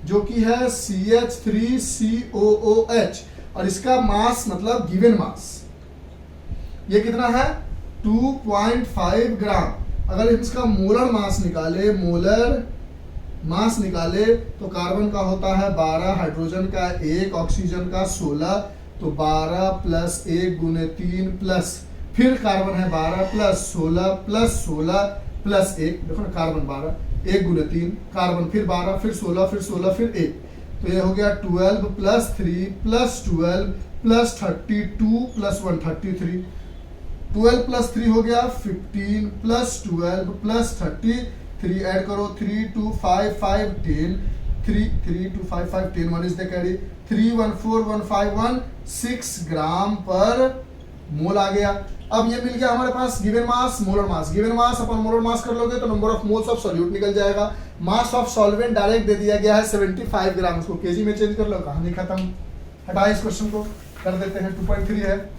Speaker 1: जो कि है CH3COOH, और इसका मास मतलब गिवन मास ये कितना है 2.5 ग्राम। अगर इसका मोलर मास निकाले तो कार्बन का होता है 12, हाइड्रोजन का 1, ऑक्सीजन का 16, तो 12 प्लस 1 गुने 3 प्लस फिर कार्बन है 12 प्लस 16 प्लस 16 प्लस 1, देखो ना कार्बन 12, 1 गुने 3 कार्बन फिर 12 फिर 16 फिर 16 फिर 1, तो ये हो गया 12 plus 3 plus 12 plus 32 plus 1 33, 12 plus 3 हो गया 15 प्लस 12 प्लस 33, ऐड करो 3 2 5 5 10, 3 2 5 5 10, 1 इज द कैरी, 3 1 4 1 5 1 6 ग्राम पर मोल आ गया। अब ये मिल गया हमारे पास given mass, molar mass. Given mass upon molar mass कर लोगे तो number of moles of solute निकल जाएगा। मास ऑफ सॉल्वेंट डायरेक्ट दे दिया गया है 75 ग्राम, इसको केजी में चेंज कर लो, कहानी खत्म। हटाए इस क्वेश्चन को, कर देते हैं 2.3 है।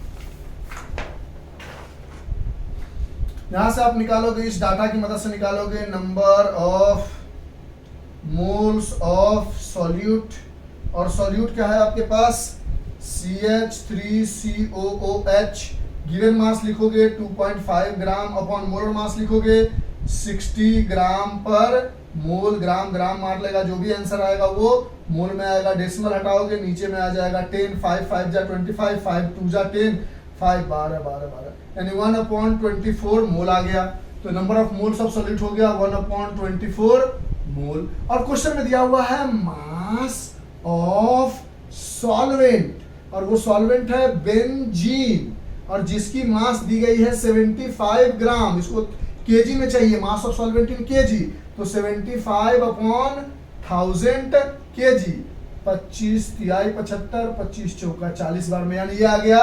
Speaker 1: यहां से आप निकालोगे, इस डाटा की मदद से निकालोगे number of moles of solute, और सॉल्यूट क्या है आपके पास CH3COOH। गिवन मास लिखोगे 2.5 ग्राम अपॉन मोलर मास लिखोगे 60 ग्राम पर मोल, ग्राम ग्राम मार लेगा, जो भी आंसर आएगा वो मोल में आएगा। डेसिमल हटाओगे नीचे में आ जाएगा 10, 5 5 जा 25, 5 2 जा 10, 5 12 12 12, यानी 1/24 मोल आ गया। तो number of moles of solute हो गया 1/24 मोल। और क्वेश्चन में दिया हुआ है मास ऑफ सॉल्वेंट, और वो सॉल्वेंट है बेंजीन, और जिसकी मास दी गई है 75 ग्राम। इसको केजी में चाहिए, mass of solvent in KG, तो 75/1000 केजी। 25 तिहाई 75, 25 चौका 40 बार में, यानी ये आ गया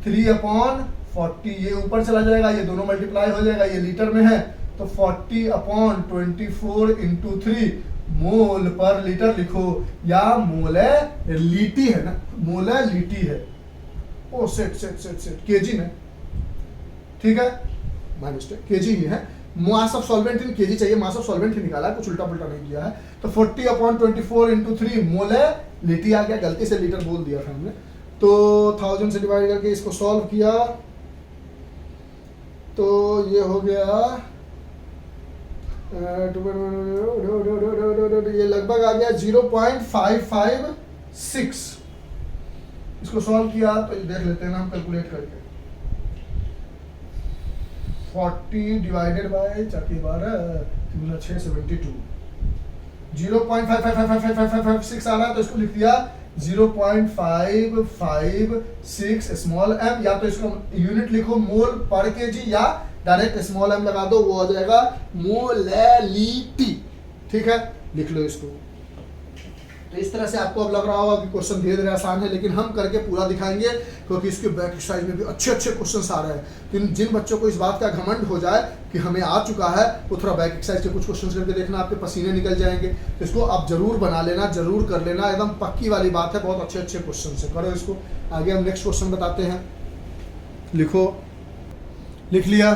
Speaker 1: 3/40। ये ऊपर चला जाएगा, ये दोनों मल्टीप्लाई हो जाएगा, ये लीटर में है तो 40/24 इंटू 3 मोल पर लीटर लिखो, या मोलैलिटी है ना, मोलैलिटी है। ओ सेट केजी में, ठीक है, माय मिस्टेक, केजी ही है। मास ऑफ सॉल्वेंट इन केजी चाहिए, मास ऑफ सॉल्वेंट ही निकाला है, कुछ उल्टा पुल्टा नहीं किया है। तो 40/24 इंटू 3 मोलैलिटी आ गया, गलती से लीटर बोल दिया था हमने। तो 1000 से डिवाइड करके इसको सॉल्व किया तो ये हो गया ये लगभग आ गया 0.556। इसको सॉल्व किया तो देख लेते हैं ना हम कैलकुलेट करके। 40 डिवाइडेड बाय 4 6 72, 0.55556 आ रहा है, तो इसको लिख दिया 0.556 स्मॉल m, या तो इसको यूनिट लिखो मोल पर केजी, या डायरेक्ट स्मॉल m लगा दो, वो आ जाएगा मोलैलिटी। ठीक है, लिख लो इसको। तो इस तरह से आपको अब लग रहा होगा कि क्वेश्चन धीरे धीरे आसान है, लेकिन हम करके पूरा दिखाएंगे, क्योंकि इसके बैक एक्सरसाइज में भी अच्छे अच्छे क्वेश्चंस आ रहे हैं। जिन बच्चों को इस बात का घमंड हो जाए कि हमें आ चुका है, वो थोड़ा बैक एक्सरसाइज के कुछ क्वेश्चंस करके देखना, आपके पसीने निकल जाएंगे। तो इसको आप जरूर बना लेना, जरूर कर लेना, एकदम पक्की वाली बात है, बहुत अच्छे अच्छे क्वेश्चन है, करो इसको। आगे हम नेक्स्ट क्वेश्चन बताते हैं, लिखो, लिख लिया।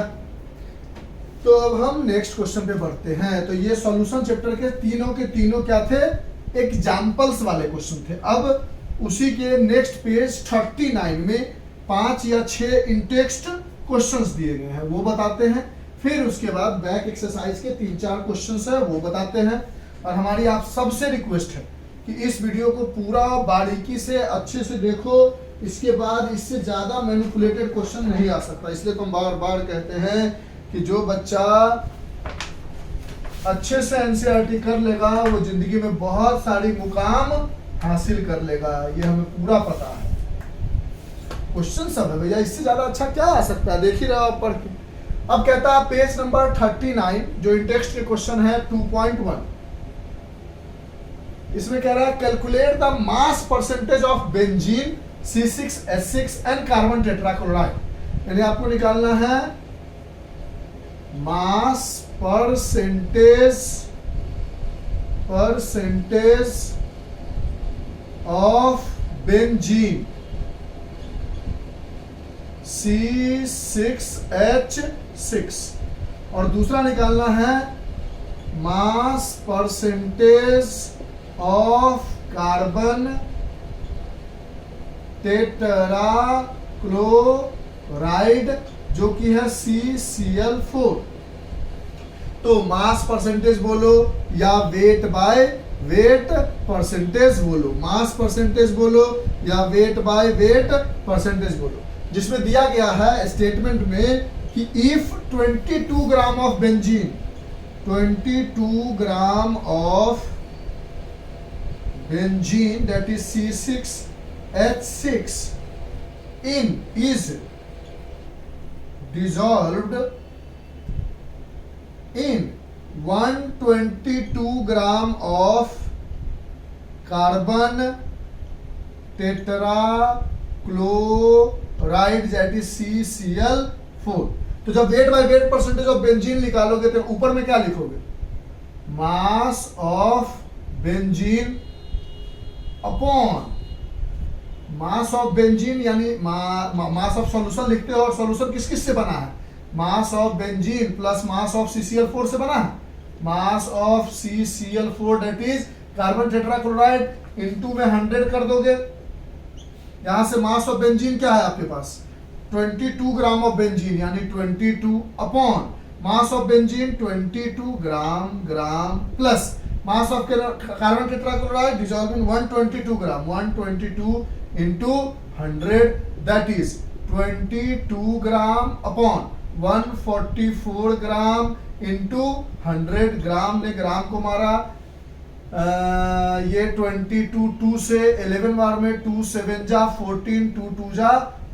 Speaker 1: तो अब हम नेक्स्ट क्वेश्चन पे बढ़ते हैं। तो ये सॉल्यूशन चैप्टर के तीनों क्या थे, एग्जाम्पल्स वाले क्वेश्चन थे। अब उसी के नेक्स्ट पेज 39 में 5 या 6 इंटेक्स्ट क्वेश्चंस दिए गए हैं, वो बताते हैं। फिर उसके बाद बैक एक्सरसाइज के 3-4 क्वेश्चंस है, वो बताते हैं। और हमारी आप सबसे रिक्वेस्ट है कि इस वीडियो को पूरा बारीकी से अच्छे से देखो, इसके बाद इससे ज्यादा मैनिपुलेटेड क्वेश्चन नहीं आ सकता। इसलिए तो हम बार बार कहते हैं कि जो बच्चा अच्छे से एनसीईआरटी कर लेगा वो जिंदगी में बहुत सारी मुकाम हासिल कर लेगा, ये हमें पूरा पता है। क्वेश्चन सब है भैया, इससे ज्यादा अच्छा क्या आ सकता है, देख ही रहे हो आप पढ़ के। अब कहता है पेज नंबर 39 जो इंटेक्स्ट के क्वेश्चन है 2.1, इसमें कह रहा है calculate the mass percentage of benzene C6H6N carbon tetrachloride, यानी आपको निकालना है मास परसेंटेज ऑफ बेंजीन C6H6, और दूसरा निकालना है मास परसेंटेज ऑफ कार्बन टेट्राक्लोराइड जो कि है CCl4। तो मास परसेंटेज बोलो या वेट बाय वेट परसेंटेज बोलो, मास परसेंटेज बोलो या वेट बाय वेट परसेंटेज बोलो, जिसमें दिया गया है स्टेटमेंट में कि if 22 gram of benzene, 22 gram of benzene that is C6H6 is dissolved in 122 gram of carbon tetrachloride that is CCl4। तो जब wait by weight percentage of benzene निकालोगे तो ऊपर में क्या लिखोगे, mass of benzene upon mass of benzene, यानी मास ऑफ सॉल्यूशन लिखते हो, और सॉल्यूशन किस किस से बना है, mass of benzene plus mass of CCl4 से बना है, mass of CCl4 that is carbon tetrachloride into में 100 कर दोगे, यहां से मास ऑफ बेंजीन क्या है आपके पास 22 ग्राम ऑफ बेंजीन, यानी 22 upon mass of benzene 22 gram plus mass of carbon tetrachloride dissolve in 122 gram, 122 into 100 that is 22 gram upon 144 gram into 100 ग्राम ने ग्राम को मारा, ये 22 2 से 11 बार में 2 7 जा 14, 2 2 जा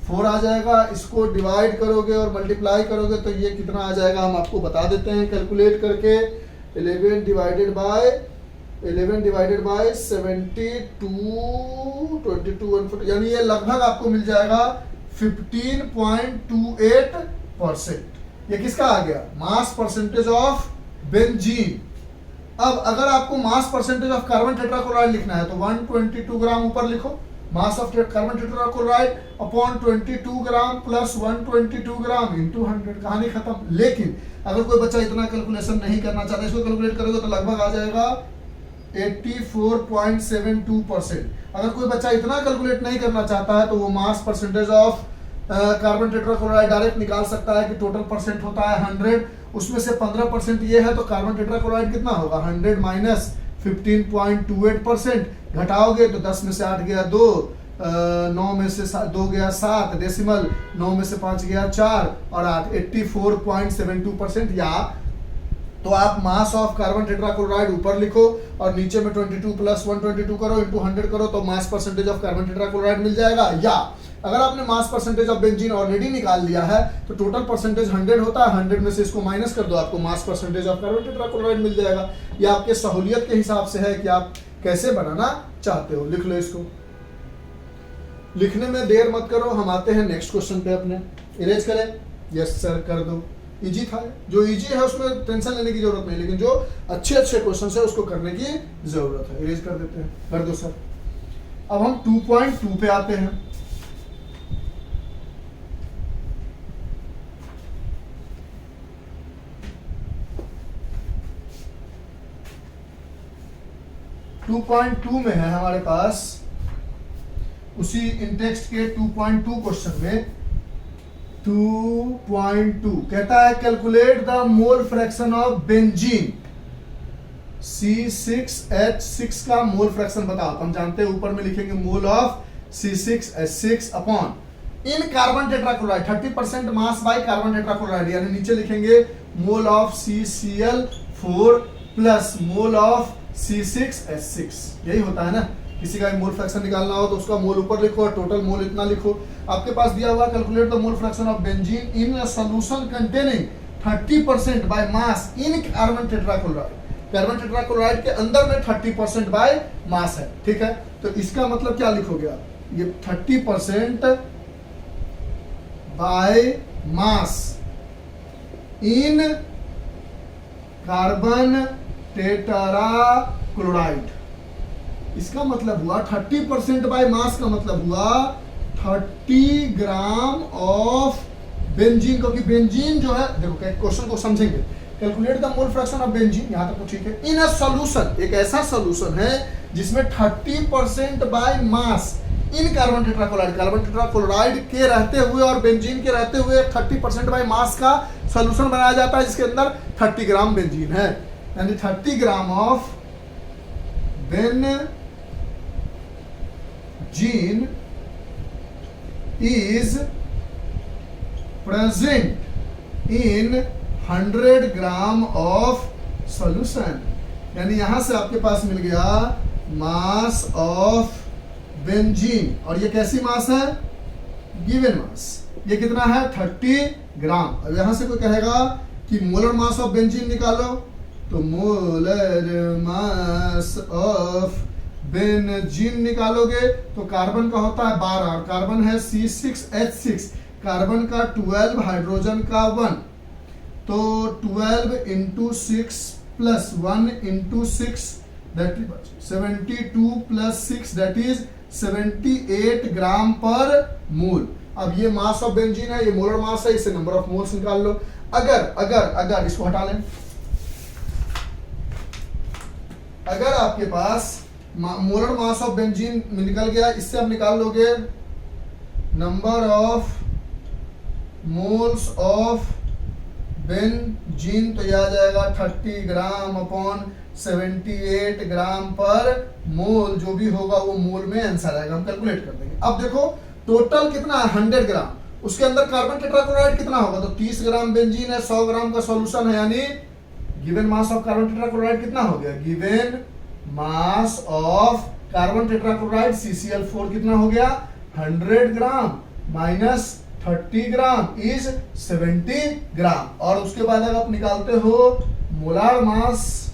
Speaker 1: 4 आ जाएगा, इसको डिवाइड करोगे और मल्टीप्लाई करोगे तो ये कितना आ जाएगा हम आपको बता देते हैं कैलकुलेट करके, 11 डिवाइडेड बाय 72 22 140, यानी ये लगभग आपको मिल जाएगा 15.28%। ये किसका आ गया, मास परसेंटेज ऑफ बेंजीन। अब अगर आपको mass percentage of carbon tetrachloride लिखना है तो 122 ग्राम ऊपर लिखो, mass of carbon tetrachloride upon 22 gram plus 122 gram into 100, कहानी खत्म। लेकिन अगर कोई बच्चा इतना कैलकुलेशन नहीं करना चाहता, इसको कैलकुलेट करोगे तो लगभग आ जाएगा 84.72%। अगर कोई बच्चा इतना कैलकुलेट नहीं करना चाहता है तो वो मास percentage of carbon tetrachloride direct निकाल सकता है कि टोटल परसेंट होता है 100, उसमें से 15% ये है तो कार्बन टेट्राक्लोराइड कितना होगा 100 माइनस 15.28%, घटाओगे तो 10 में से 8 गया 2, 9 में से 2 गया 7, डेसिमल 9 में से 5 गया 4 और 8, 84.72%। या तो आप मास ऑफ कार्बन टेट्राक्लोराइड ऊपर लिखो और नीचे में 22 प्लस 122 करो इंटू 100 करो तो mass percentage of carbon tetrachloride मिल जाएगा। या अगर आपने mass percentage of benzene already निकाल लिया है तो टोटल परसेंटेज 100 होता है, 100 में से इसको माइनस कर दो, आपको mass percentage of carbon tetrachloride मिल जाएगा। ये आपके सहूलियत के हिसाब से है कि आप कैसे बनाना चाहते हो, लिख लो इसको। लिखने में देर मत करो, हम आते हैं नेक्स्ट क्वेश्चन पे अपने। इरेज करें, यस सर कर दो। इजी था, जो इजी है उसमें टेंशन लेने की जरूरत नहीं, लेकिन जो अच्छे अच्छे क्वेश्चन है उसको करने की जरूरत है। इरेज कर देते हैं, कर दो सर। अब हम 2.2 पे आते हैं। टू 2.2 में है हमारे पास, उसी इंटेक्स्ट के 2.2 क्वेश्चन में 2.2 कहता है calculate the mole fraction of benzene C6H6 का मोल फ्रैक्शन बताओ। हम जानते हैं ऊपर में लिखेंगे mole of C6H6 upon in carbon tetrachloride 30% mass by carbon tetrachloride, यानी नीचे लिखेंगे mole of CCl4 plus mole of C6H6। यही होता है ना, किसी का मोल फ्रैक्शन निकालना हो तो उसका मोल ऊपर लिखो और टोटल मोल इतना लिखो। आपके पास दिया हुआ calculate the mole fraction of benzene in a solution containing 30% by mass in carbon tetrachloride. Carbon tetrachloride के अंदर में 30% बाय मास है, ठीक है। तो इसका मतलब क्या लिखोगे आप, ये 30% by mass in carbon tetrachloride. इसका मतलब हुआ 30% बाय मास का मतलब हुआ 30 ग्राम ऑफ बेंजीन, क्योंकि बेंजीन जो है, देखो क्वेश्चन को समझेंगे, calculate the mole fraction of benzene, यहां तक तो ठीक है। इन अ सॉल्यूशन, एक ऐसा सॉल्यूशन है जिसमें 30% by mass in carbon tetrachloride के रहते हुए और बेंजीन के रहते हुए 30% बाय मास का सॉल्यूशन बनाया जाता है, जिसके अंदर 30 ग्राम बेंजीन है, यानी 30 gram of benzene is present in 100 gram of solution. यानी यहां से आपके पास मिल गया मास ऑफ बेंजीन, और ये कैसी मास है, गिवन मास। ये कितना है, 30 ग्राम। अब यहां से कोई कहेगा कि मोलर मास ऑफ बेंजीन निकालो, तो मोलर मास ऑफ बेंजीन निकालोगे तो कार्बन का होता है 12 और कार्बन है C6H6, कार्बन का 12, हाइड्रोजन का 1, तो 12 into 6 plus 1 into 6 that is 72 plus 6 that is 78 ग्राम पर मोल। अब ये मास ऑफ बेंजीन है, ये मोलर मास है, इसे नंबर ऑफ मोल्स निकाल लो। अगर अगर अगर इसको हटा लें, अगर आपके पास मोलर मास ऑफ बेंजीन निकल गया, इससे आप निकाल लोगे number of moles of benzene, तो यह आ जाएगा 30 ग्राम अपॉन 78 ग्राम पर मोल, जो भी होगा वो मोल में आंसर आएगा, हम कैलकुलेट कर देंगे। अब देखो टोटल कितना है, 100 ग्राम, उसके अंदर कार्बन टेट्राक्लोराइड कितना होगा, तो 30 ग्राम बेंजीन है, 100 ग्राम का सॉल्यूशन है, यानी given mass of carbon tetrachloride कितना हो गया, given mass of carbon tetrachloride CCl4 कितना हो गया, 100 ग्राम माइनस 30 ग्राम इज 70 ग्राम। और उसके बाद अगर आप निकालते हो मोलार मास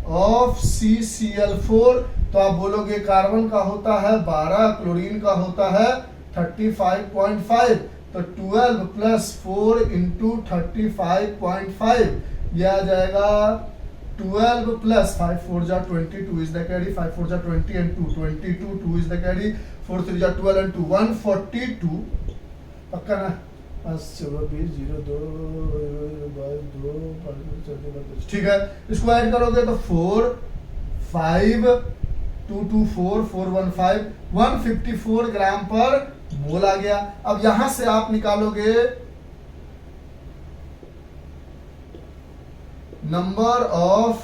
Speaker 1: ऑफ CCl4, तो आप बोलोगे कार्बन का होता है 12, क्लोरीन का होता है 35.5, तो 12 प्लस 4 इंटू 35.5, यह आ जाएगा 12 plus 5 4 जा 22 is the carry, 5 4 जा 20 and 2 22, 2 is the carry, 4 3 जा 12 and 2 142, पक्का ना, 5 चलो 20 0 2 2 ठीक है। इसको ऐड करोगे तो 4 5 2 2 4 4 1 5 154 ग्राम पर मोल आ गया। अब यहां से आप निकालोगे number of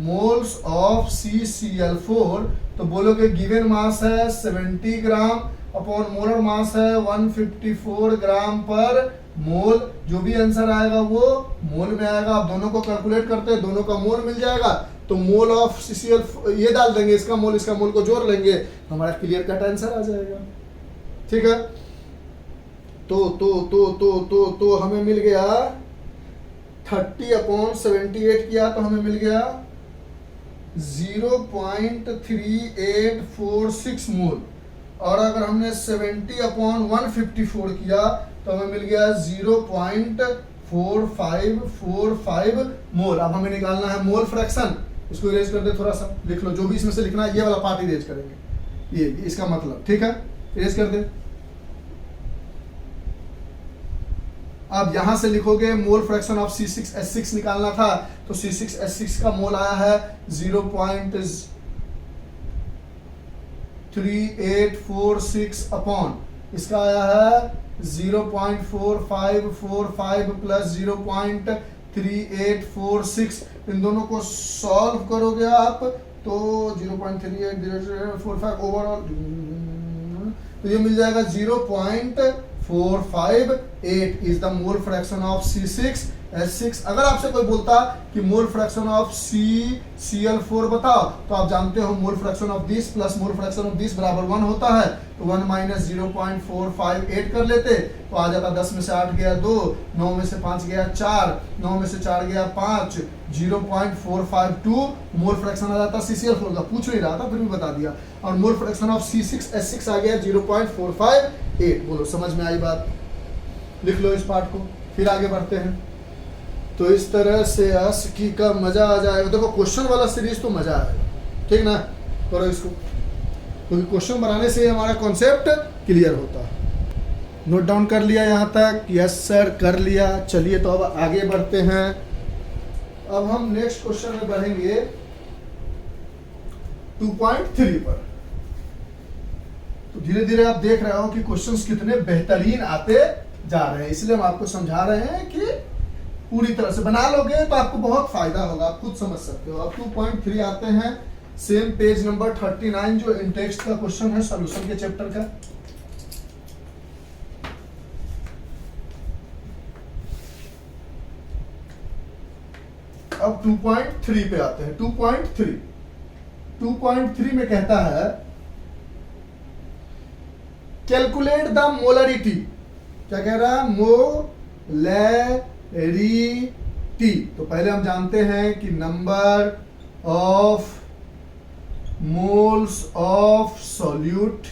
Speaker 1: moles of CCl4, तो बोलोगे गिवन मास है 70 ग्राम अपॉन मोलर मास है 154 ग्राम पर मोल, जो भी आंसर आएगा वो मोल में आएगा। आप दोनों को कैलकुलेट करते हैं, दोनों का मोल मिल जाएगा, तो मोल ऑफ CCl ये डाल देंगे, इसका मोल को जोड़ लेंगे, हमारा क्लियर कट आंसर आ जाएगा। ठीक है, तो हमें मिल गया 30 अपॉन 78 किया तो हमें मिल गया 0.3846 मोल, और अगर हमने 70 अपॉन 154 किया तो हमें मिल गया 0.4545 मोल। अब हमें निकालना है मोल फ्रैक्शन, इसको इरेज कर दे, थोड़ा सा लिख लो, जो भी इसमें से लिखना है ये वाला पार्ट इरेज करेंगे, ये इसका मतलब, ठीक है, इरेज कर दे। अब यहां से लिखोगे मोल फ्रैक्शन ऑफ C6H6 निकालना था, तो C6H6 का मोल आया है 0.3846 अपॉन, इसका आया है 0.4545 प्लस 0.3846। इन दोनों को सॉल्व करोगे आप तो 0.3845 ओवरऑल, तो ये मिल जाएगा 0.458 is the mole fraction of C6 H6। अगर आपसे कोई बोलता कि मोल फ्रैक्शन ऑफ CCl4 बताओ, तो आप जानते हो मोल fraction of this plus mole fraction of this बराबर 1 होता है, तो 1 माइनस 0.458 कर लेते तो आ जाता 10 में से 8 गया 2, 9 में से 5 गया 4, 9 में से 4 गया 5, 0.452 मोल फ्रैक्शन आ जाता CCl4 का। पूछ नहीं रहा था फिर भी बता दिया। और मोल फ्रैक्शन ऑफ C6H6 आ गया 0.458। बोलो समझ में आई बात? लिख लो इस पार्ट को, फिर आगे बढ़ते हैं। तो इस तरह से ASCII का मजा आ जाएगा। देखो क्वेश्चन वाला सीरीज तो मजा आएगा, ठीक ना? करो इसको, क्योंकि क्वेश्चन बनाने से हमारा कॉन्सेप्ट क्लियर होता है। नोट डाउन कर लिया यहाँ तक? यस सर, कर लिया। चलिए तो अब आगे बढ़ते हैं। अब हम नेक्स्ट क्वेश्चन में बढ़ेंगे 2.3 पर। तो धीरे धीरे आप देख रहे हो कि क्वेश्चंस कितने बेहतरीन आते जा रहे हैं, इसलिए हम आपको समझा रहे हैं कि पूरी तरह से बना लोगे तो आपको बहुत फायदा होगा, आप खुद समझ सकते हो। अब 2.3 आते हैं, सेम पेज नंबर 39 जो इन टेक्स्ट का क्वेश्चन है सॉल्यूशन के चैप्टर का। अब 2.3 पे आते हैं। 2.3 में कहता है कैलकुलेट द मोलरिटी। क्या कह रहा है? मोलरिटी। तो पहले हम जानते हैं कि number of moles of solute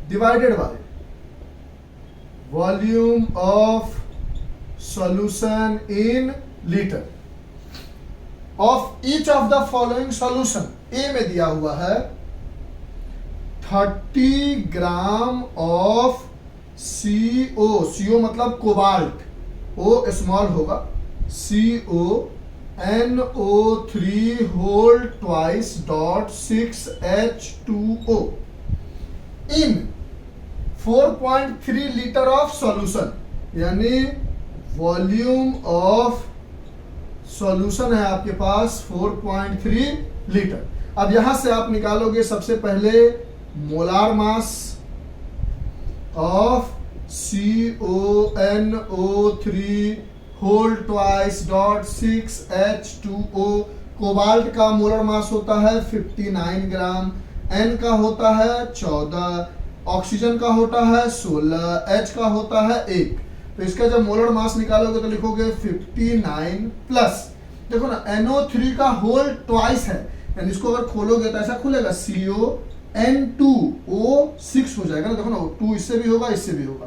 Speaker 1: divided by volume of solution in litre of each of the following solution. A में दिया हुआ है 30 ग्राम ऑफ CO, CO मतलब कोबाल्ट, O स्मॉल होगा, CONO3 whole twice dot 6H2O in 4.3 litre of solution. यानी वॉल्यूम ऑफ सॉल्यूशन है आपके पास 4.3 लीटर। अब यहां से आप निकालोगे सबसे पहले molar mass of CONO3 whole twice dot 6H2O। Cobalt का मोलर मास होता है 59 ग्राम, N का होता है 14, ऑक्सीजन का होता है 16, H का होता है 1। तो इसका जब मोलर मास निकालोगे तो लिखोगे 59 प्लस, देखो ना NO3 का होल ट्वाइस है, यानी इसको अगर खोलोगे तो ऐसा खुलेगा CON2O6 हो जाएगा ना। देखो ना 2 इससे भी होगा इससे भी होगा,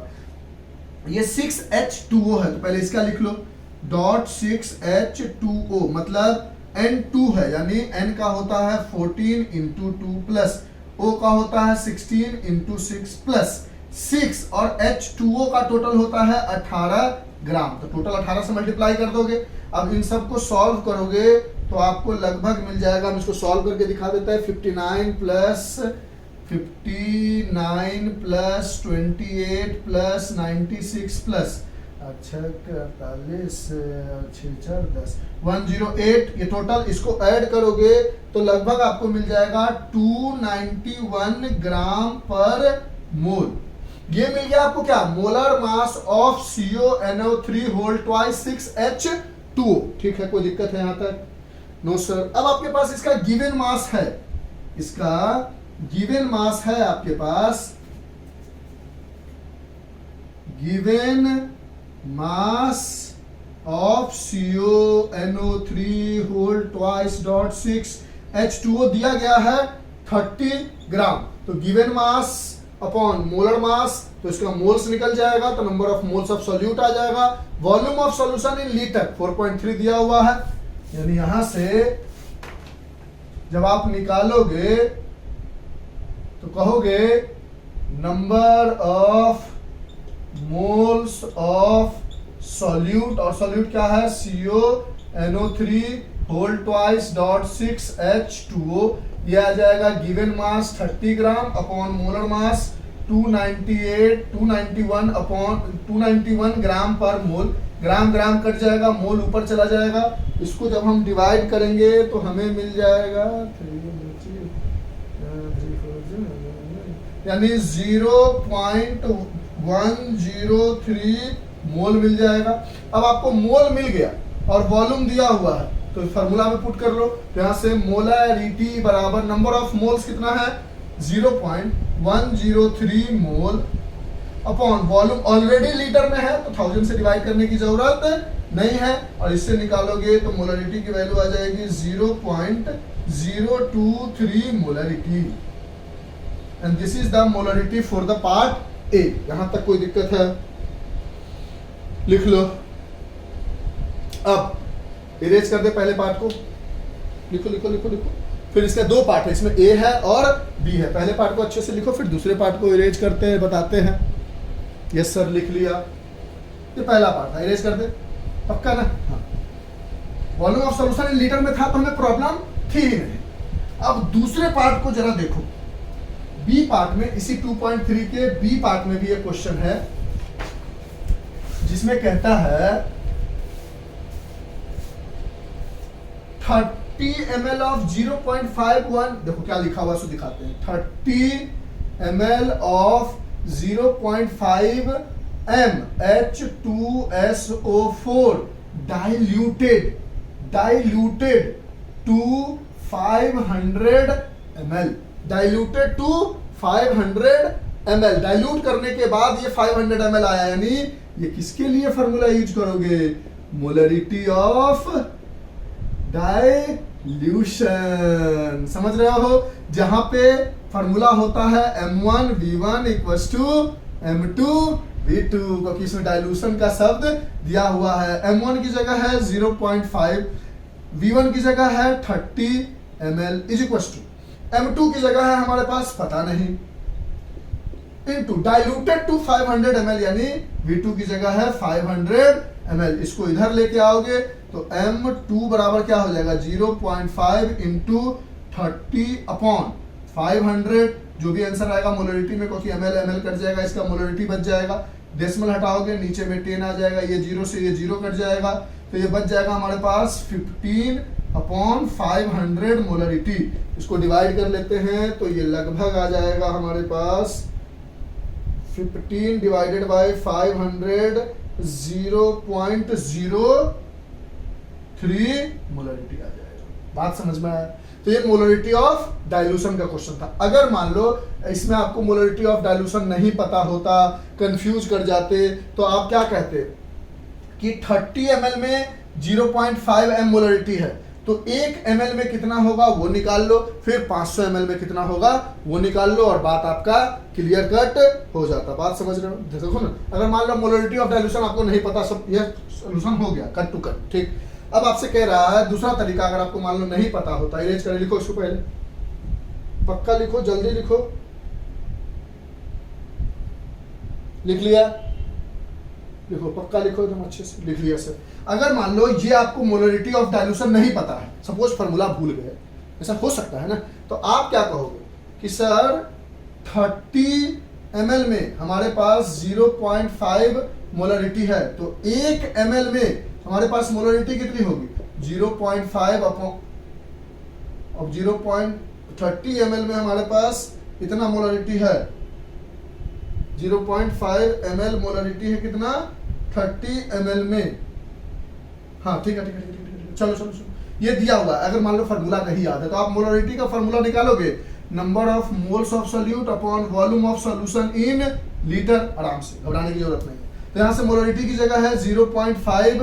Speaker 1: ये 6H2O है, तो पहले इसका लिख लो डॉट 6H2O मतलब N2 है, यानी N का होता है 14 इंटू 2 प्लस O का होता है 16 इंटू 6 प्लस 6 और H2O का टोटल होता है 18 ग्राम। तो टोटल 18 से मल्टीप्लाई कर दोगे। अब इन सबको सॉल्व करोगे तो आपको लगभग मिल जाएगा, हम इसको सॉल्व करके दिखा देता है, 59 प्लस 28 प्लस 96 प्लस 48 10 108, ये टोटल इसको ऐड करोगे तो लगभग आपको मिल जाएगा 291 ग्राम पर मोल। ये मिल गया आपको क्या? Molar mass of CONO3 whole twice 6H2O। ठीक है, कोई दिक्कत है यहां तक? No sir. अब आपके पास इसका गिवन मास है, इसका गिवन मास है आपके पास, given mass of CONO3 whole twice dot 6H2O दिया गया है 30 ग्राम। तो given mass upon molar mass, तो इसका मोल्स निकल जाएगा, तो number of moles of solute आ जाएगा। Volume of solution in litre 4.3 दिया हुआ है, यानी यहां से जब आप निकालोगे तो कहोगे number of moles of solute, और सॉल्यूट क्या है? CONO3 whole twice dot 6H2O। ये आ जाएगा गिवन मास 30 ग्राम अपॉन मोलर मास 291 ग्राम पर मोल। ग्राम ग्राम कट जाएगा, मोल ऊपर चला जाएगा। इसको जब हम डिवाइड करेंगे तो हमें मिल जाएगा यानी 0.103 मोल मिल जाएगा। अब आपको मोल मिल गया और वॉल्यूम दिया हुआ है तो फॉर्मूला में पुट कर लो। तो यहाँ से मोलरिटी बराबर नंबर ऑफ मोल्स कितना है 0.103 mole upon volume already litre में है तो 1000 से डिवाइड करने की जरूरत नहीं है और इससे निकालोगे तो मोलरिटी की वैल्यू आ जाएगी 0.023 molarity and this is the molarity for the part A. यहां तक कोई दिक्कत है लिख लो। अब इरेज कर दे पहले पार्ट को, लिखो लिखो लिखो लिखो। फिर इसका दो पार्ट है, इसमें ए है और बी है। पहले पार्ट को अच्छे से लिखो फिर दूसरे पार्ट को इरेज करते हैं बताते हैं। यस सर लिख लिया। ये पहला पार्ट था, इरेज कर दे पक्का ना। हाँ volume of solution in litre में था तो हमें प्रॉब्लम थी ही नहीं। अब दूसरे पार्ट को जरा देखो, बी पार्ट में इसी 2.3 के बी पार्ट में भी एक क्वेश्चन है जिसमें कहता है 30 ml ऑफ 0.51, देखो क्या लिखा हुआ सो दिखाते हैं। 30 ml of 0.5 m H2SO4 diluted to 500 ml, diluted to 500 ml। Dilute करने के बाद ये 500 ml आया, यानी ये किसके लिए फॉर्मूला यूज करोगे, मोलरिटी ऑफ डाइल्यूशन। समझ रहे हो, जहां पे फॉर्मूला होता है M1V1 इक्वल्स टू M2V2 क्योंकि इसमें डाइल्यूशन का शब्द दिया हुआ है। M1 की जगह है 0.5, V1 की जगह है 30 ml is equals to M2 की जगह है हमारे पास पता नहीं इनटू डाइल्यूटेड टू 500 ml यानी V2 की जगह है 500 ml। इसको इधर लेके आओगे तो M2 बराबर क्या हो जाएगा 0.5 इंटू 30 अपॉन 500। जो भी आंसर आएगा मोलरिटी में क्योंकि ml ml कट जाएगा, इसका मोलरिटी बच जाएगा। डेसिमल हटाओगे नीचे में 10 आ जाएगा, ये 0 से ये 0 कट जाएगा तो ये बच जाएगा हमारे पास 15 अपॉन 500 मोलरिटी। इसको डिवाइड कर लेते हैं तो ये लगभग आ जाएगा हमारे पास 15 डिवाइडेड बाय 500 0.03 मोलरिटी आ जाएगा। बात समझ में आया। तो ये मोलरिटी ऑफ डाइल्यूशन का क्वेश्चन था। अगर मान लो इसमें आपको मोलरिटी ऑफ डाइल्यूशन नहीं पता होता, कंफ्यूज कर जाते तो आप क्या कहते कि 30 ml में 0.5 m मोलरिटी है तो 1 ml में कितना होगा वो निकाल लो, फिर 500 ml में कितना होगा वो निकाल लो और बात आपका क्लियर कट हो जाता। बात समझ रहे हो, देखो ना। अगर मान लो मोलरिटी ऑफ डाइल्यूशन आपको नहीं पता, सब ये सॉल्यूशन हो गया कट टू कट, ठीक। अब आपसे कह रहा है दूसरा तरीका, अगर आपको मान लो नहीं पता होता, इरेज कर लिखो इसको पहले, पक्का लिखो, जल्दी लिखो। लिख लिया, लिखो पक्का लिखो एकदम अच्छे से। लिख लिया सर। अगर मान लो ये आपको मोलरिटी ऑफ डाइल्यूशन नहीं पता है, सपोज फॉर्मूला भूल गए, ऐसा हो सकता है ना, तो आप क्या कहोगे कि सर 30 ml में हमारे पास 0.5 मोलरिटी है तो 1 ml में हमारे पास मोलरिटी कितनी होगी 0.5 अपॉन, अब 0.30 ml में हमारे पास इतना मोलरिटी है, 0.5 ml मोलरिटी है कितना 30 ml में। हाँ ठीक है ठीक है ठीक है ठीक है, चलो चलो चलो, ये दिया हुआ है। अगर मान लो फॉर्मूला नहीं याद है तो आप मोलरिटी का फॉर्मूला निकालोगे, number of moles of solute upon volume of solution in litre. आराम से, घबराने की जरूरत नहीं है। तो यहां से मोलरिटी की जगह है 0.5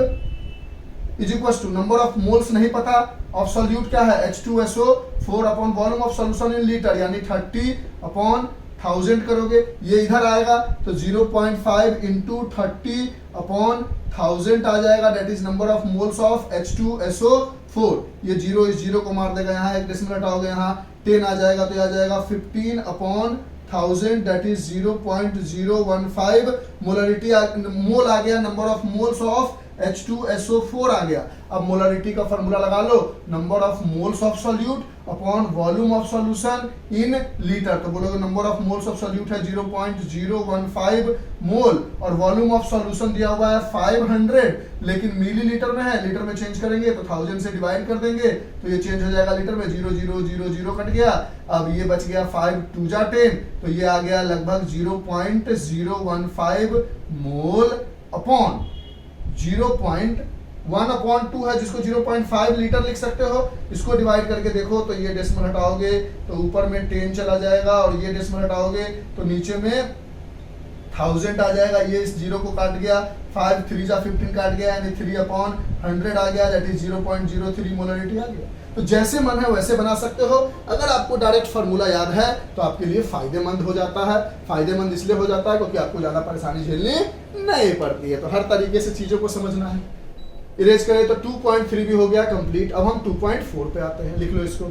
Speaker 1: is equal to number of moles नहीं पता, ऑफ सोल्यूट क्या है H2SO4 upon volume of solution in litre यानी 30 अपॉन 1000 करोगे, ये इधर आएगा तो 0.5 इंटू 30 अपॉन 1000 आ जाएगा, that is number of moles of H2SO4। ये 0 इस 0 को मार देगा, यहाँ एक डेसिमल हटाओगे, यहाँ 10 आ जाएगा तो ये आ जाएगा 15 upon 1000 that is 0.015 molarity mole आ गया, number of moles of H2SO4 आ गया। अब मोलरिटी का फॉर्मूला लगा लो, number of moles of solute upon volume of solution in litre. तो बोलोगे number of moles of solute है 0.015 मोल और वॉल्यूम ऑफ सॉल्यूशन दिया हुआ है 500, लेकिन मिलीलीटर में है, लीटर में चेंज करेंगे तो 1000 से डिवाइड कर देंगे तो ये चेंज हो जाएगा लीटर में, 0.000 कट गया। अब ये बच गया 5 2 जा 10 तो ये आ गया लगभग 0.015 मोल अपॉन 0.1/2 है, जिसको 0.5 लीटर लिख सकते हो। इसको डिवाइड करके देखो तो ये डेसिमल हटाओगे तो ऊपर में 10 चला जाएगा, और ये डेसिमल हटाओगे तो नीचे में 1000 आ जाएगा। ये इस 0 को काट गया, 5 3 जा 15 काट गया, यानी 3/100 आ गया, दैट इज 0.03 मोलरिटी आ गया। तो जैसे मन है वैसे बना सकते हो। अगर आपको डायरेक्ट फार्मूला याद है तो आपके लिए फायदेमंद हो जाता है। फायदेमंद इसलिए हो जाता है क्योंकि आपको ज्यादा परेशानी झेलनी नहीं पड़ती है। तो हर तरीके से चीजों को समझना है। इरेज करें तो 2.3 भी हो गया कंप्लीट। अब हम 2.4 पे आते हैं, लिख लो इसको।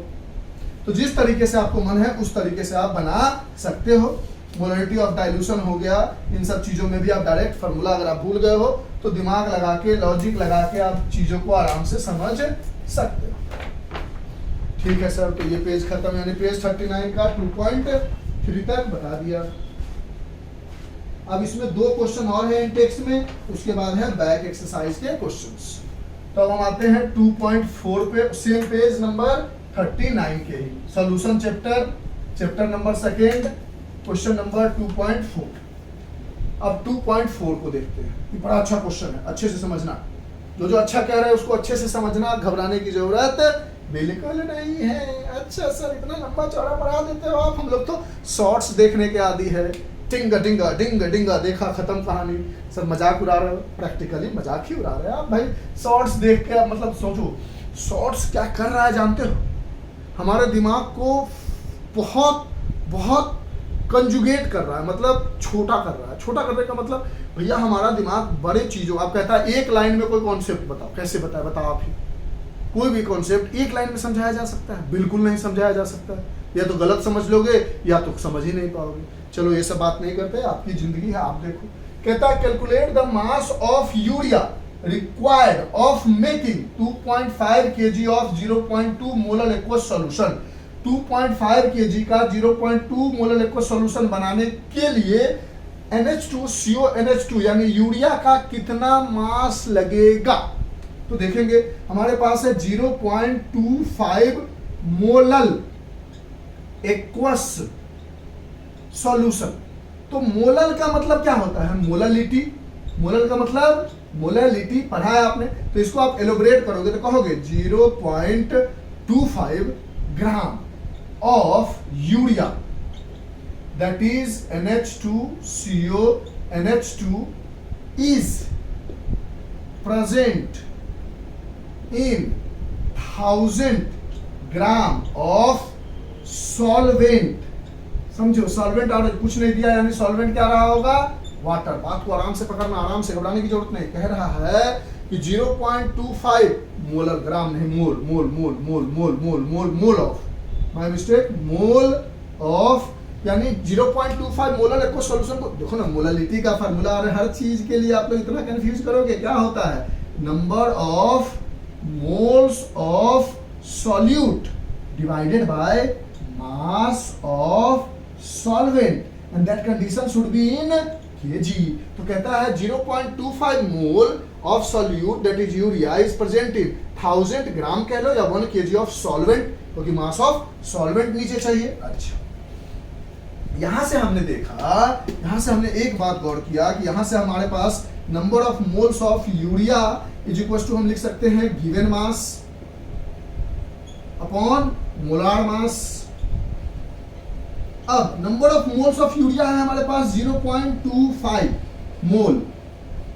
Speaker 1: तो जिस तरीके से आपको मन है उस तरीके से आप बना सकते हो। मोलरिटी ऑफ डाइल्यूशन हो गया। इन सब चीजों में भी आप डायरेक्ट फार्मूला अगर आप भूल गए हो तो दिमाग लगा के, लॉजिक लगा के आप चीजों को आराम से समझ सकते हो। ठीक है सर, तो ये पेज खत्म, यानी पेज 39 का 2.3 तक बता दिया। अब इसमें 2 क्वेश्चन और है इन टेक्स्ट में, उसके बाद है बैक एक्सरसाइज के क्वेश्चंस। तो अब हम आते हैं 2.4 पे, सेम पेज नंबर 39 के ही solution chapter number 2, question number 2.4। अब 2.4 को देखते हैं। ये बड़ा अच्छा क्वेश्चन है, अच्छे से समझना। जो अच्छा कह रहे हैं उसको अच्छे से समझना, घबराने की जरूरत बिल्कुल नहीं है। अच्छा सर, इतना लंबा चौड़ा पढ़ा देते हो आप। हम लोग तो शॉर्ट्स देखने के आदी है। टिंगा टिंगा डिंगा डिंगा, देखा खत्म कहानी। सर मजाक उड़ा रहे हो, प्रैक्टिकली मजाक ही उड़ा रहे हैं आप भाई। शॉर्ट्स देख के आप मतलब सोचो शॉर्ट्स क्या कर रहा है जानते हो? हमारे दिमाग को बहुत बहुत कंजुगेट कर रहा है, मतलब छोटा कर रहा है। छोटा करने का मतलब भैया हमारा दिमाग बड़े चीजों, आप कहता है एक लाइन में कोई कॉन्सेप्ट बताओ, कैसे बताए? बताओ आप ही। कोई भी कॉन्सेप्ट एक लाइन में समझाया जा सकता है? बिल्कुल नहीं समझाया जा सकता है। या तो गलत समझ लोगे या तो समझ ही नहीं पाओगे। चलो ये सब बात नहीं करते, आपकी जिंदगी है, आप देखो। कहता है calculate the mass of urea required of making 2.5 kg of 0.2 molar aqueous solution. 2.5 kg का 0.2 मोलर एक्वस सॉल्यूशन बनाने के लिए NH2CONH2 यानी यूरिया का कितना मास लगेगा? तो देखेंगे हमारे पास है 0.25 मोलल एक्वस सॉल्यूशन। तो मोलल का मतलब क्या होता है? मोललिटी। मोलल का मतलब मोललिटी पढ़ा है आपने, तो इसको आप एलोबरेट करोगे तो कहोगे 0.25 gram of urea, that is NH2CONH2 is present in 1000 gram of solvent. समझो सॉल्वेंट और कुछ नहीं दिया, यानी सॉल्वेंट क्या रहा होगा? वाटर। बात को आराम से पकड़ना, आराम से, घबराने की जरूरत नहीं। कह रहा है कि 0.25 मोलर, ग्राम नहीं, mole mole mole mole mole mole mole mole of, my mistake, mole of, यानी 0.25 मोलर एक्वस सॉल्यूशन को देखो ना। मोललिटी का फार्मूला और हर चीज के लिए आप लोग इतना कंफ्यूज करोगे, क्या होता है? Number of moles of solute divided bye mass of solvent and that condition should be in kg। तो कहता है 0.25 mole of solute that is urea is present in 1000 ग्राम कह लो या 1 kg of solvent, क्योंकि mass of solvent नीचे चाहिए। अच्छा, यहां से हमने देखा, यहां से हमने एक बात गौर किया कि यहां से हमारे पास number of moles of urea is equal to हम लिख सकते हैं given mass upon molar mass. अब number of moles of urea है हमारे पास 0.25 मोल,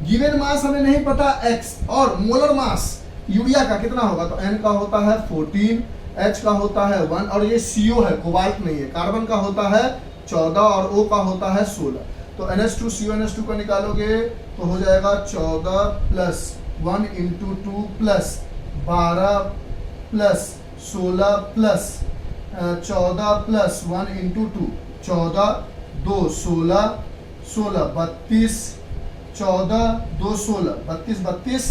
Speaker 1: गिवन मास हमें नहीं पता x, और मोलर मास यूरिया का कितना होगा? तो n का होता है 14, H का होता है 1, और ये CO है, कोबाल्ट नहीं है। कार्बन का होता है 14 और O का होता है 16। तो NH2CONH2 को निकालोगे तो हो जाएगा 14 plus 1 into 2 plus 12 plus 16 plus 14 plus 1 into 2, 14 2 16 16 32, 14 2 16 32 32,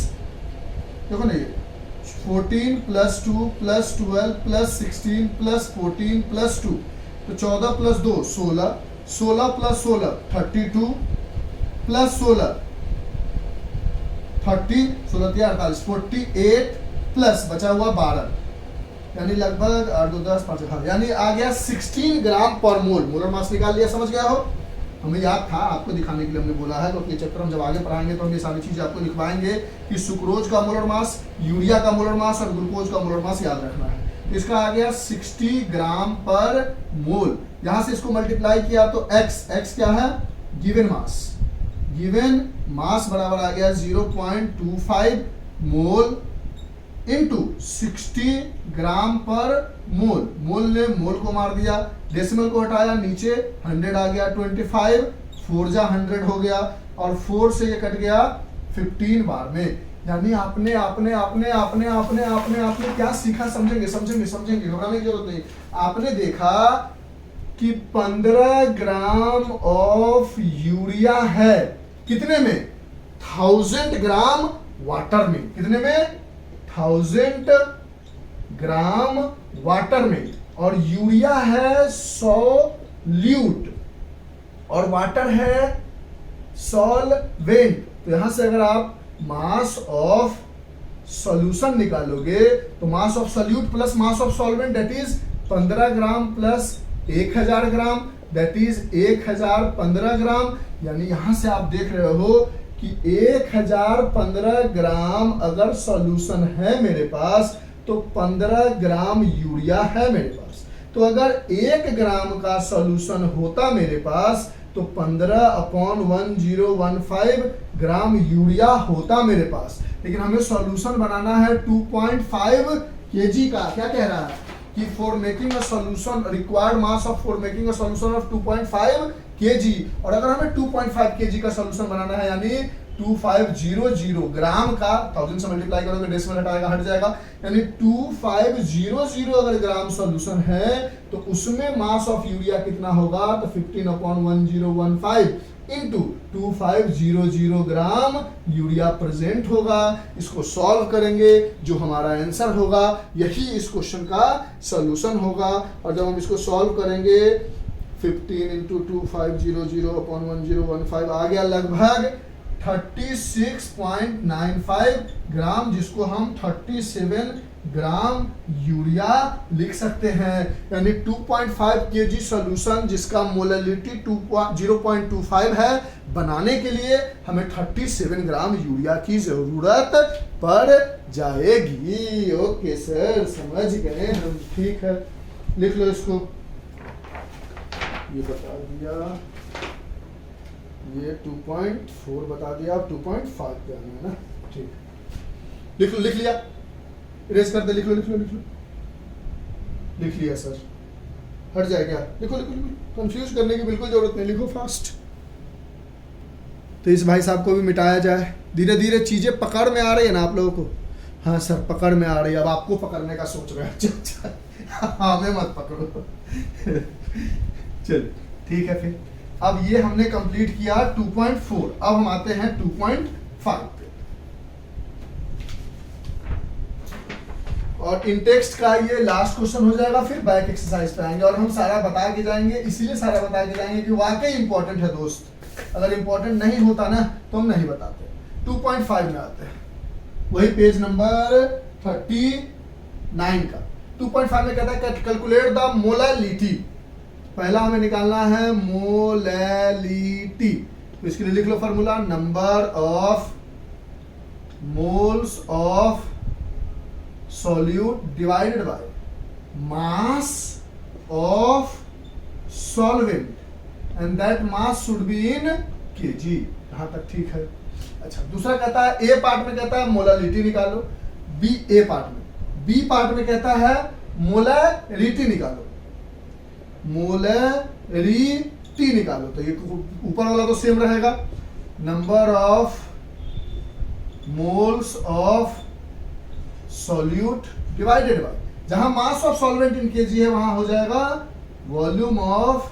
Speaker 1: देखो ना ये 14 plus 2 plus 12 plus 16 plus 14 plus 2, तो 14 प्लस 2 16, 16 प्लस 16 32 प्लस 16 30, 16 48 48 प्लस बचा हुआ 12, यानी लगभग 8 2 10 5, हाँ, यानी आ गया 16 ग्राम पर मोल। मोलर मास निकाल लिया, समझ गया हो? हमें याद था, आपको दिखाने के लिए हमने बोला है, क्योंकि चैप्टर हम जब आगे पढ़ाएंगे तो हम ये सारी चीजें आपको लिखवाएंगे कि सुक्रोज का मोलर मास, यूरिया का मोलर मास और ग्लूकोज का मोलर मास याद रखना है। तो इसका आ गया 60 ग्राम पर मोल। यहां से इसको मल्टीप्लाई किया तो x क्या है, गिवन मास बराबर आ गया 0.25 मोल इंटू 60 ग्राम पर मोल। मोल ने मोल को मार दिया, डेसिमल को हटाया, नीचे 100 आ गया, 25 4 जा 100 हो गया, और 4 से ये कट गया 15 बार में। यानी आपने आपने आपने आपने आपने आपने आपने क्या सीखा, समझेंगे घबराने की जरूरत नहीं। आपने देखा कि 15 ग्राम ऑफ यूरिया है कितने में, 1000 ग्राम वाटर में। कितने में, 1000 ग्राम वाटर में। और यूरिया है सॉल्यूट और वाटर है सॉल्वेंट। तो यहां से अगर आप मास ऑफ सॉल्यूशन निकालोगे तो mass of solute plus mass of solvent that is 15 gram plus 1000 gram that is 1015 ग्राम। यानी यहां से आप देख रहे हो कि 1015 ग्राम अगर सॉल्यूशन है मेरे पास तो 15 ग्राम यूरिया है मेरे पास। तो अगर 1 ग्राम का सॉल्यूशन होता मेरे पास तो 15/1015 ग्राम यूरिया होता मेरे पास। लेकिन हमें सॉल्यूशन बनाना है 2.5 kg का। क्या कह रहा है कि for making a solution required mass of for making a solution of 2.5 kg। और अगर हमें 2.5 kg का सॉल्यूशन बनाना है यानी 2500 ग्राम का, 1000 से मल्टीप्लाई करोगे, डेसिमल हटाएगा, हट जाएगा, यानी 2500 अगर ग्राम सॉल्यूशन है तो उसमें मास ऑफ यूरिया कितना होगा, तो 15/1015 इंटू 2500 ग्राम यूरिया प्रेजेंट होगा। इसको सॉल्व करेंगे, जो हमारा आंसर होगा यही इस क्वेश्चन का सॉल्यूशन होगा। और जब हम इसको सॉल्व करेंगे 15 इंटू 2500/1015 आ गया लगभग 36.95 ग्राम, जिसको हम 37 ग्राम यूरिया लिख सकते हैं। यानी 2.5 kg सॉल्यूशन जिसका मोलैलिटी 0.25 है, बनाने के लिए हमें 37 ग्राम यूरिया की जरूरत पड़ जाएगी। ओके सर, समझ गए हम, ठीक है, लिख लो इसको। ये बता दिया, ये 2.4 बता दिया, अब 2.5 पे आना है ना, ठीक। लिख लो, लिख लिया, इरेज कर दे, लिख लो। लिख लिया सर, हट जाए क्या, लिखो। कंफ्यूज करने की बिल्कुल जरूरत नहीं, लिखो फास्ट। तो इस भाई साहब को भी मिटाया जाए। धीरे धीरे चीजें पकड़ में आ रही है ना आप लोगों को। हाँ सर, पकड़ में आ रही है, अब आपको पकड़ने का सोच रहे हैं। हमें मत पकड़ो। चल ठीक है, फिर अब ये हमने कंप्लीट किया 2.4। अब हम आते हैं 2.5 पे। और इन टेक्स्ट का ये लास्ट क्वेश्चन हो जाएगा, फिर बैक एक्सरसाइज पे आएंगे और हम सारा बता के जाएंगे। इसीलिए सारा बता के जाएंगे कि वाकई इंपॉर्टेंट है दोस्त। अगर इंपॉर्टेंट नहीं होता ना तो हम नहीं बताते। 2.5 में आते हैं, वही पेज नंबर 39 का। 2.5 में कहता है कैलकुलेट द मोलैलिटी। पहला हमें निकालना है मोलैलिटी। तो इसके लिए लिख लो formula, number of moles of solute divided by mass of solvent and that mass should be in kg. यहां तक ठीक है। अच्छा, दूसरा कहता है ए पार्ट में कहता है मोलैलिटी निकालो। बी ए पार्ट में, बी पार्ट में कहता है मोलैलिटी निकालो। मोलैलिटी निकालो, तो ये ऊपर वाला तो सेम रहेगा, number of moles of solute divided by, जहां mass of solvent in kg है वहां हो जाएगा volume of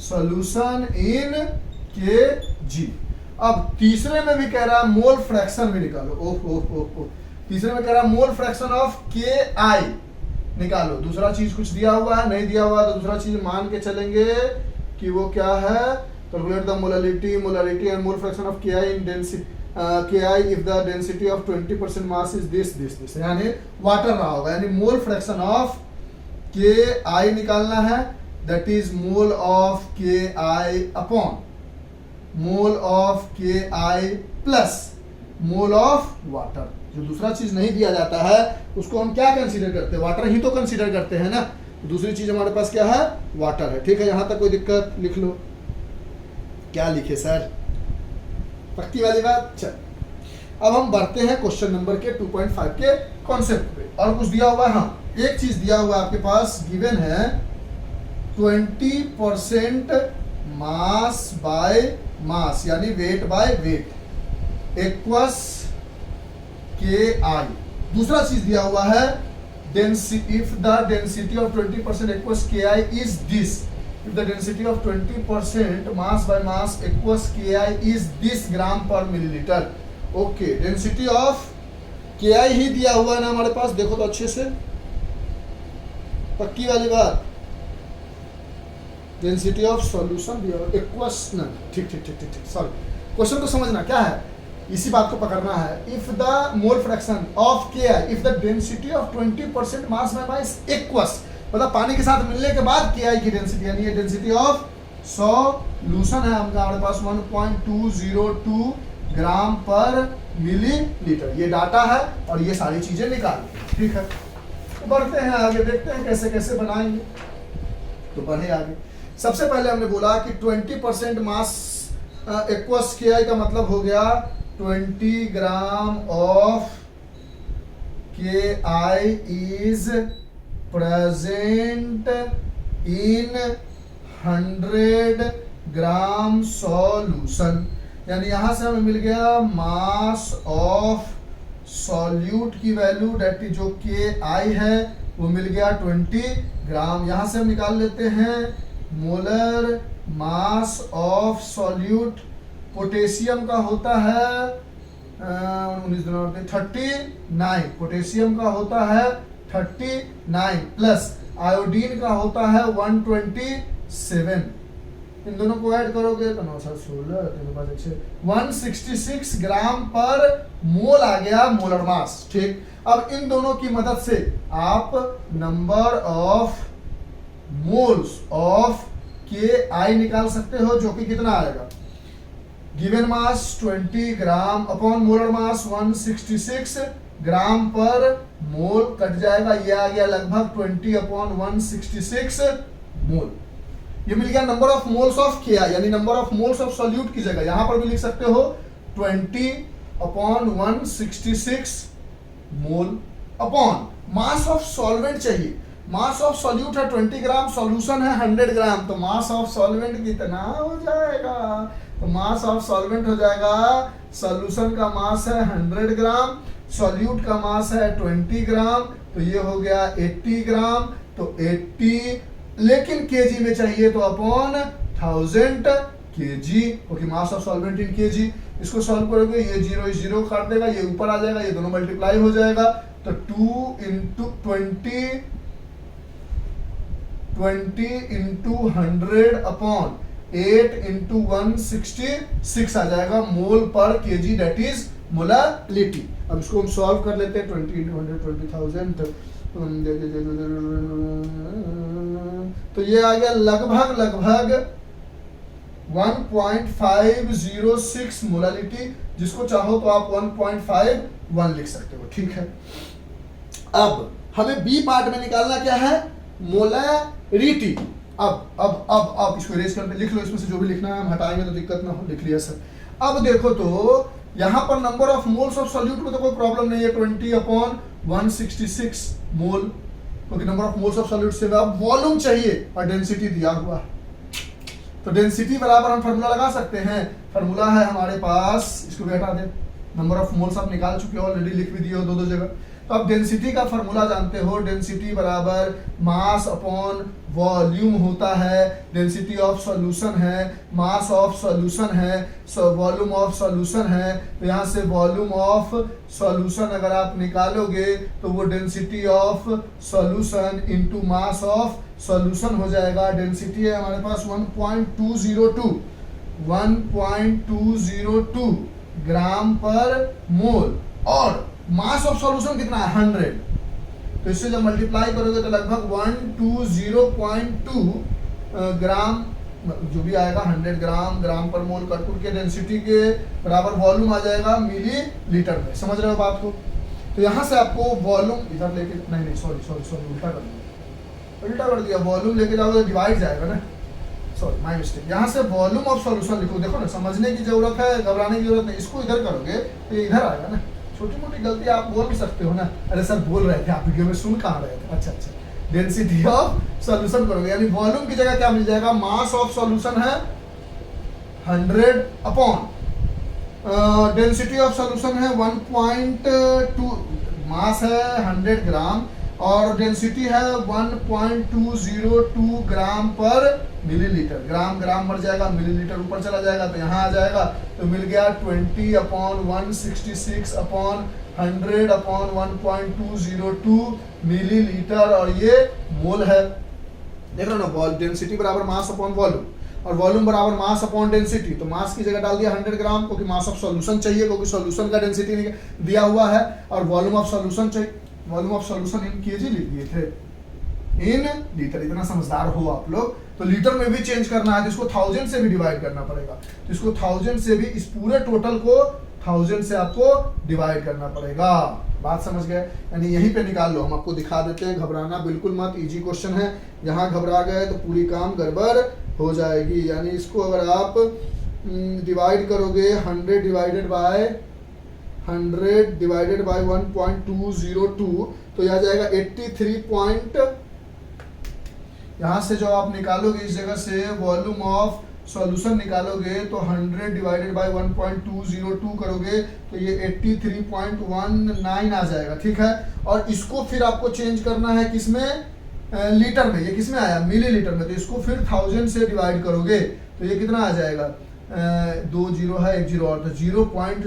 Speaker 1: solution in kg. अब तीसरे में भी कह रहा है मोल फ्रैक्शन भी निकालो। ओह, तीसरे में कह रहा है मोल फ्रैक्शन ऑफ के आई निकालो। दूसरा चीज कुछ दिया हुआ है, नहीं दिया हुआ है तो दूसरा चीज मान के चलेंगे कि वो क्या है। Calculate the molality and mole fraction of K I in density के I if the density of 20% mass is this, यानी वाटर रहा होगा। यानी मोल फ्रैक्शन ऑफ के आई निकालना है that is mole of K I upon mole of K I plus mole of water. जो दूसरा चीज नहीं दिया जाता है उसको हम क्या कंसीडर करते हैं, वाटर ही तो कंसीडर करते हैं ना। तो दूसरी चीज हमारे पास क्या है, वाटर है। ठीक है, यहां तक कोई दिक्कत, लिख लो। क्या लिखे सर, पक्की वाली बात। चल अब हम बढ़ते हैं क्वेश्चन नंबर के 2.5 के कॉन्सेप्ट पे। और कुछ दिया हुआ है, हाँ एक चीज दिया हुआ है आपके पास, गिवन है 20% मास बाय मास यानी वेट बाय वेट इक्वल्स के आई। दूसरा चीज दिया हुआ है if the density of 20% equals ki is this, if the density of 20% mass by mass equals ki is this ग्राम पर millilitre. Okay, density of ki ही दिया हुआ है ना हमारे पास, देखो तो अच्छे से, पक्की वाली बात। डेंसिटी ऑफ सॉल्यूशन दिया हुआ इक्वल्स ना, ठीक ठीक ठीक ठीक, सॉरी क्वेश्चन को समझना क्या है, इसी बात को पकड़ना है। If the mole fraction of K I, if the density of 20% mass by mass equals, मतलब पानी के साथ मिलने के बाद के आई की डेंसिटी, यानी ये डेंसिटी ऑफ सॉल्यूशन है हमारे पास 1.202 ग्राम पर मिलीलीटर। ये डाटा है और ये सारी चीजें निकाल, ठीक है। तो बढ़ते हैं आगे, देखते हैं कैसे कैसे बनाएंगे। तो बढ़े आगे। सबसे पहले हमने बोला कि 20% मास इक्वल्स के आई का मतलब हो गया 20 gram of K I is present in 100 gram solution. यानी यहां से हमें मिल गया मास ऑफ सॉल्यूट की वैल्यू डेट इज जो के आई है वो मिल गया 20 ग्राम। यहां से हम निकाल लेते हैं molar mass of solute. Potassium का होता है 39, पोटेशियम का होता है 39 प्लस आयोडीन का होता है 127। इन दोनों को ऐड करोगे तो 9 16 166 ग्राम पर मोल आ गया मोलर मास। ठीक, अब इन दोनों की मदद से आप number of moles of K आई निकाल सकते हो, जो कि कितना आएगा, गिवन मास 20 ग्राम अपॉन मोलर मास 166 ग्राम पर मोल कट जाएगा, ये आ गया लगभग 20 अपॉन 166 मोल। ये मिल गया number of moles of K I, यानी number of moles of solute की जगह यहां पर भी लिख सकते हो 20 upon 166 mole upon mass of solvent चाहिए। मास ऑफ सॉल्यूट है 20 ग्राम, सॉल्यूशन है 100 ग्राम, तो मास ऑफ सॉल्वेंट कितना हो जाएगा, तो मास ऑफ सॉल्वेंट हो जाएगा, सॉल्यूशन का मास है 100 ग्राम, सॉल्यूट का मास है 20 ग्राम, तो ये हो गया 80 ग्राम। तो 80, लेकिन केजी में चाहिए तो अपॉन 1000 केजी, क्योंकि मास ऑफ सॉल्वेंट इन केजी। इसको सॉल्व करोगे, ये 0 0 काट देगा, ये ऊपर आ जाएगा, ये दोनों मल्टीप्लाई हो जाएगा, तो 2 इंटू 20 इंटू 100 अपॉन 8 इंटू 166 आ जाएगा मोल पर केजी, डेट इज मोलालिटी। अब इसको हम सॉल्व कर लेते हैं, 20 इंटू 100 20,000, तो ये आ गया लगभग 1.506 मोलालिटी। जिसको चाहो तो आप 1.51 लिख सकते हो, ठीक है। अब हमें बी पार्ट में निकालना क्या है, मोलारिटी। अब इसको इरेज करके लिख लो, इसमें से जो भी लिखना है हम हटाएंगे तो दिक्कत ना हो, लिख लिया सर। अब देखो तो यहां पर number of moles of solute में तो कोई प्रॉब्लम नहीं है, 20 अपॉन 166 मोल, क्योंकि number of moles of solute से अब वॉल्यूम चाहिए और डेंसिटी दिया हुआ है, तो डेंसिटी बराबर हम फार्मूला लगा सकते हैं। फार्मूला है हमारे पास, इसको भी हटा दे, नंबर ऑफ मोल्स आप निकाल चुके हो ऑलरेडी, लिख भी दिए हो दो जगह। तो आप डेंसिटी का फार्मूला जानते हो, डेंसिटी बराबर मास अपॉन वॉल्यूम होता है। डेंसिटी ऑफ सॉल्यूशन है, मास ऑफ सॉल्यूशन है, वॉल्यूम ऑफ सॉल्यूशन है, तो यहाँ से वॉल्यूम ऑफ सॉल्यूशन अगर आप निकालोगे तो वो density of solution into mass of solution हो जाएगा। डेंसिटी है हमारे पास 1.202 ग्राम पर मोल, और मास ऑफ सॉल्यूशन कितना है 100, तो इससे जब मल्टीप्लाई करोगे तो लगभग 120.2 ग्राम जो भी आएगा 100 ग्राम ग्राम पर मोल कर्पूर के डेंसिटी के बराबर वॉल्यूम आ जाएगा मिली लीटर में। समझ रहे हो बात को? तो यहाँ से आपको वॉल्यूम इधर लेके नहीं सॉरी उल्टा कर दिया। वॉल्यूम लेके जाओगे तो डिवाइड जाएगा ना, सॉरी माय मिस्टेक। यहाँ से वॉल्यूम ऑफ सॉल्यूशन लिखो। देखो ना, समझने की जरूरत है, घबराने की जरूरत नहीं। इसको इधर करोगे तो ये इधर आएगा ना। छोटी मोटी गलती आप बोल सकते हो ना, अरे सर बोल रहे थे आप वीडियो में, सुन कहाँ रहे थे। अच्छा, डेंसिटी ऑफ सॉल्यूशन करोगे, यानी वॉल्यूम की जगह क्या मिल जाएगा, मास ऑफ सॉल्यूशन है 100 अपॉन डेंसिटी ऑफ सॉल्यूशन है 1.2, मास है 100 ग्राम और डेंसिटी है 1.202 ग्राम पर मिलीलीटर। ग्राम ग्राम मर जाएगा, मिलीलीटर ऊपर चला जाएगा तो यहाँ आ जाएगा। तो मिल गया 20 अपॉन 166 अपॉन 100 अपॉन 1.202 मिलीलीटर और ये मोल है। देख रहे हो ना, डेंसिटी बराबर मास अपॉन वॉल्यूम और वॉल्यूम बराबर मास अपॉन डेंसिटी। तो मास की जगह डाल दिया 100 ग्राम क्योंकि मास ऑफ सॉल्यूशन चाहिए, क्योंकि सॉल्यूशन का डेंसिटी दिया हुआ है, और वॉल्यूम ऑफ सॉल्यूशन चाहिए, volume of solution in KG लिख दिए थे, इन लीटर। इतना समझदार हो आप लोग। तो लीटर में भी चेंज करना है तो इसको 1000 से भी डिवाइड करना पड़ेगा। तो इसको 1000 से भी, इस पूरे टोटल को 1000 से आपको डिवाइड करना पड़ेगा। बात समझ गए? यानी यहीं पे निकाल लो, हम आपको दिखा देते हैं, घबराना बिल्कुल मत, इजी क्वेश्चन है। यहाँ घबरा गए तो पूरी काम गड़बड़ हो जाएगी। यानी इसको अगर आप डिवाइड करोगे 100 डिवाइडेड बाय 1.202 तो यह आ जाएगा 83 यहाँ से जो आप निकालोगे इस जगह से वॉल्यूम ऑफ सॉल्यूशन निकालोगे तो 100 डिवाइडेड बाय 1.202 करोगे तो ये 83.19 आ जाएगा। ठीक है, और इसको फिर आपको चेंज करना है किसमें, लीटर में। ये किसमें आया, मिली लीटर में। तो इसको फिर 1000 से डिवाइड करोगे तो ये कितना आ जाएगा, 2 0 है 1 0 और, तो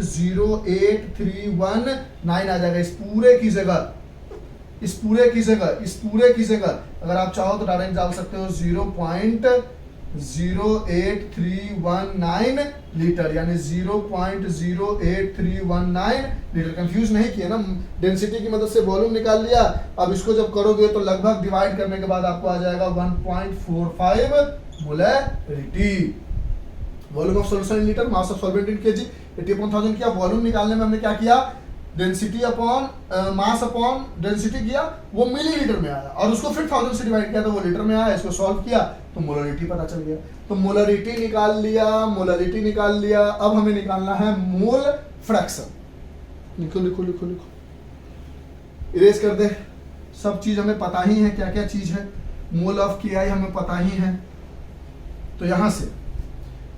Speaker 1: 0.08319 आ जाएगा। इस पूरे की जगह अगर आप चाहो तो डायरेक्ट डाल सकते हो 0.08319 लीटर, यानी 0.08319 लीटर। कंफ्यूज नहीं किया ना, डेंसिटी की मदद से वॉल्यूम निकाल लिया। अब इसको जब करोगे तो लगभग डिवाइड करने के बाद आपको आ जाएगा 1.45 molarity. Volume of solution in litre, mass of solvent in KG. 80/1000 किया। वॉल्यूम निकालने में हमने क्या किया, density upon mass upon density किया, वो मिलीलीटर में आया और उसको फिर 1000 से डिवाइड किया तो वो लीटर में आया। इसको सॉल्व किया तो मोलरिटी पता चल गया। तो मोलरिटी निकाल लिया। अब हमें निकालना है मोल फ्रैक्शन। लिखो इरेज कर दे। सब चीज हमें पता ही है, क्या क्या चीज है। मोल ऑफ KI हमें पता ही है। तो यहां से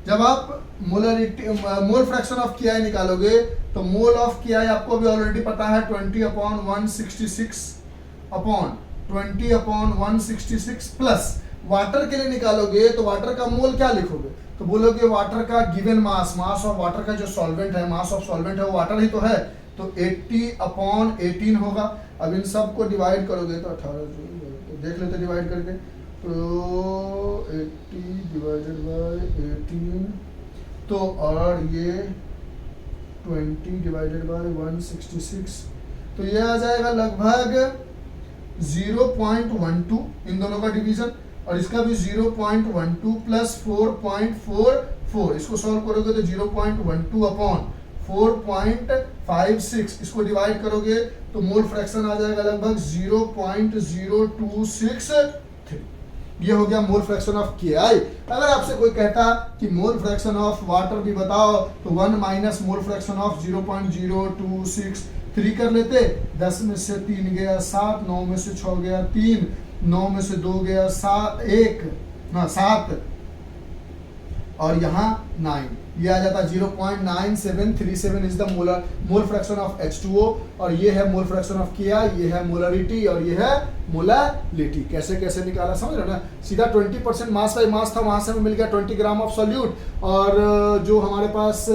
Speaker 1: जब आप मोल फ्रैक्शन ऑफ KI निकालोगे तो मोल ऑफ KI आपको भी ऑलरेडी पता है 20/166 प्लस वाटर के लिए निकालोगे तो वाटर का मोल क्या लिखोगे, तो बोलोगे वाटर का गिवन मास ऑफ वाटर का जो सॉल्वेंट है, मास ऑफ सॉल्वेंट है वो वाटर ही तो है, तो 80/18 होगा। अब इन सब को डिवाइड करोगे तो 18 देख लेते डिवाइड करके, तो 80 डिवाइडेड बाय 18 तो, और ये 20 डिवाइडेड बाय 166 तो ये आ जाएगा लगभग 0.12 इन दोनों का डिवीजन, और इसका भी 0.12 प्लस 4.44। इसको सॉल्व करोगे तो 0.12 अपॉन 4.56, इसको डिवाइड करोगे तो मोल फ्रैक्शन आ जाएगा लगभग 0.0263। ये हो गया मोल फ्रैक्शन ऑफ KI। अगर आपसे कोई कहता कि मोल फ्रैक्शन ऑफ वाटर भी बताओ तो 1 माइनस मोल फ्रैक्शन ऑफ 0.0263 कर लेते। 10 में से 3 गया 7, 9 में से 6 गया 3, 9 में से 2 गया 7 और यहाँ 9, ये आ जाता 0.9737 is the mole fraction of H2O, और ये है मोल फ्रैक्शन ऑफ KI, ये है मोलरिटी और ये है मोलैलिटी। कैसे कैसे निकाला समझ रहे हो ना, सीधा 20% मास बाई मास था, वहां से हमें मिल गया 20 ग्राम ऑफ सॉल्यूट, और जो हमारे पास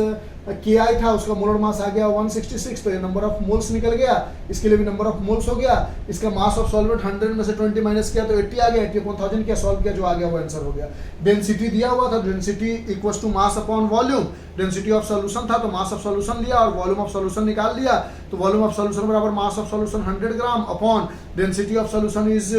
Speaker 1: KI था उसका मोलर मास आ गया 166, तो ये नंबर ऑफ मोल्स निकल गया, इसके लिए भी नंबर ऑफ मोल्स हो गया। इसका मास ऑफ सॉल्वेंट 100 में से 20 माइनस किया तो 80 आ गया, 80/1000 किया, सॉल्व किया, जो आ गया वो आंसर हो गया। डेंसिटी दिया हुआ था, density equals to mass upon volume, density of solution था तो मास ऑफ सॉल्यूशन लिया और वॉल्यूम ऑफ सॉल्यूशन निकाल दिया। तो वॉल्यूम ऑफ सॉल्यूशन बराबर मास of solution 100 gram upon density of solution is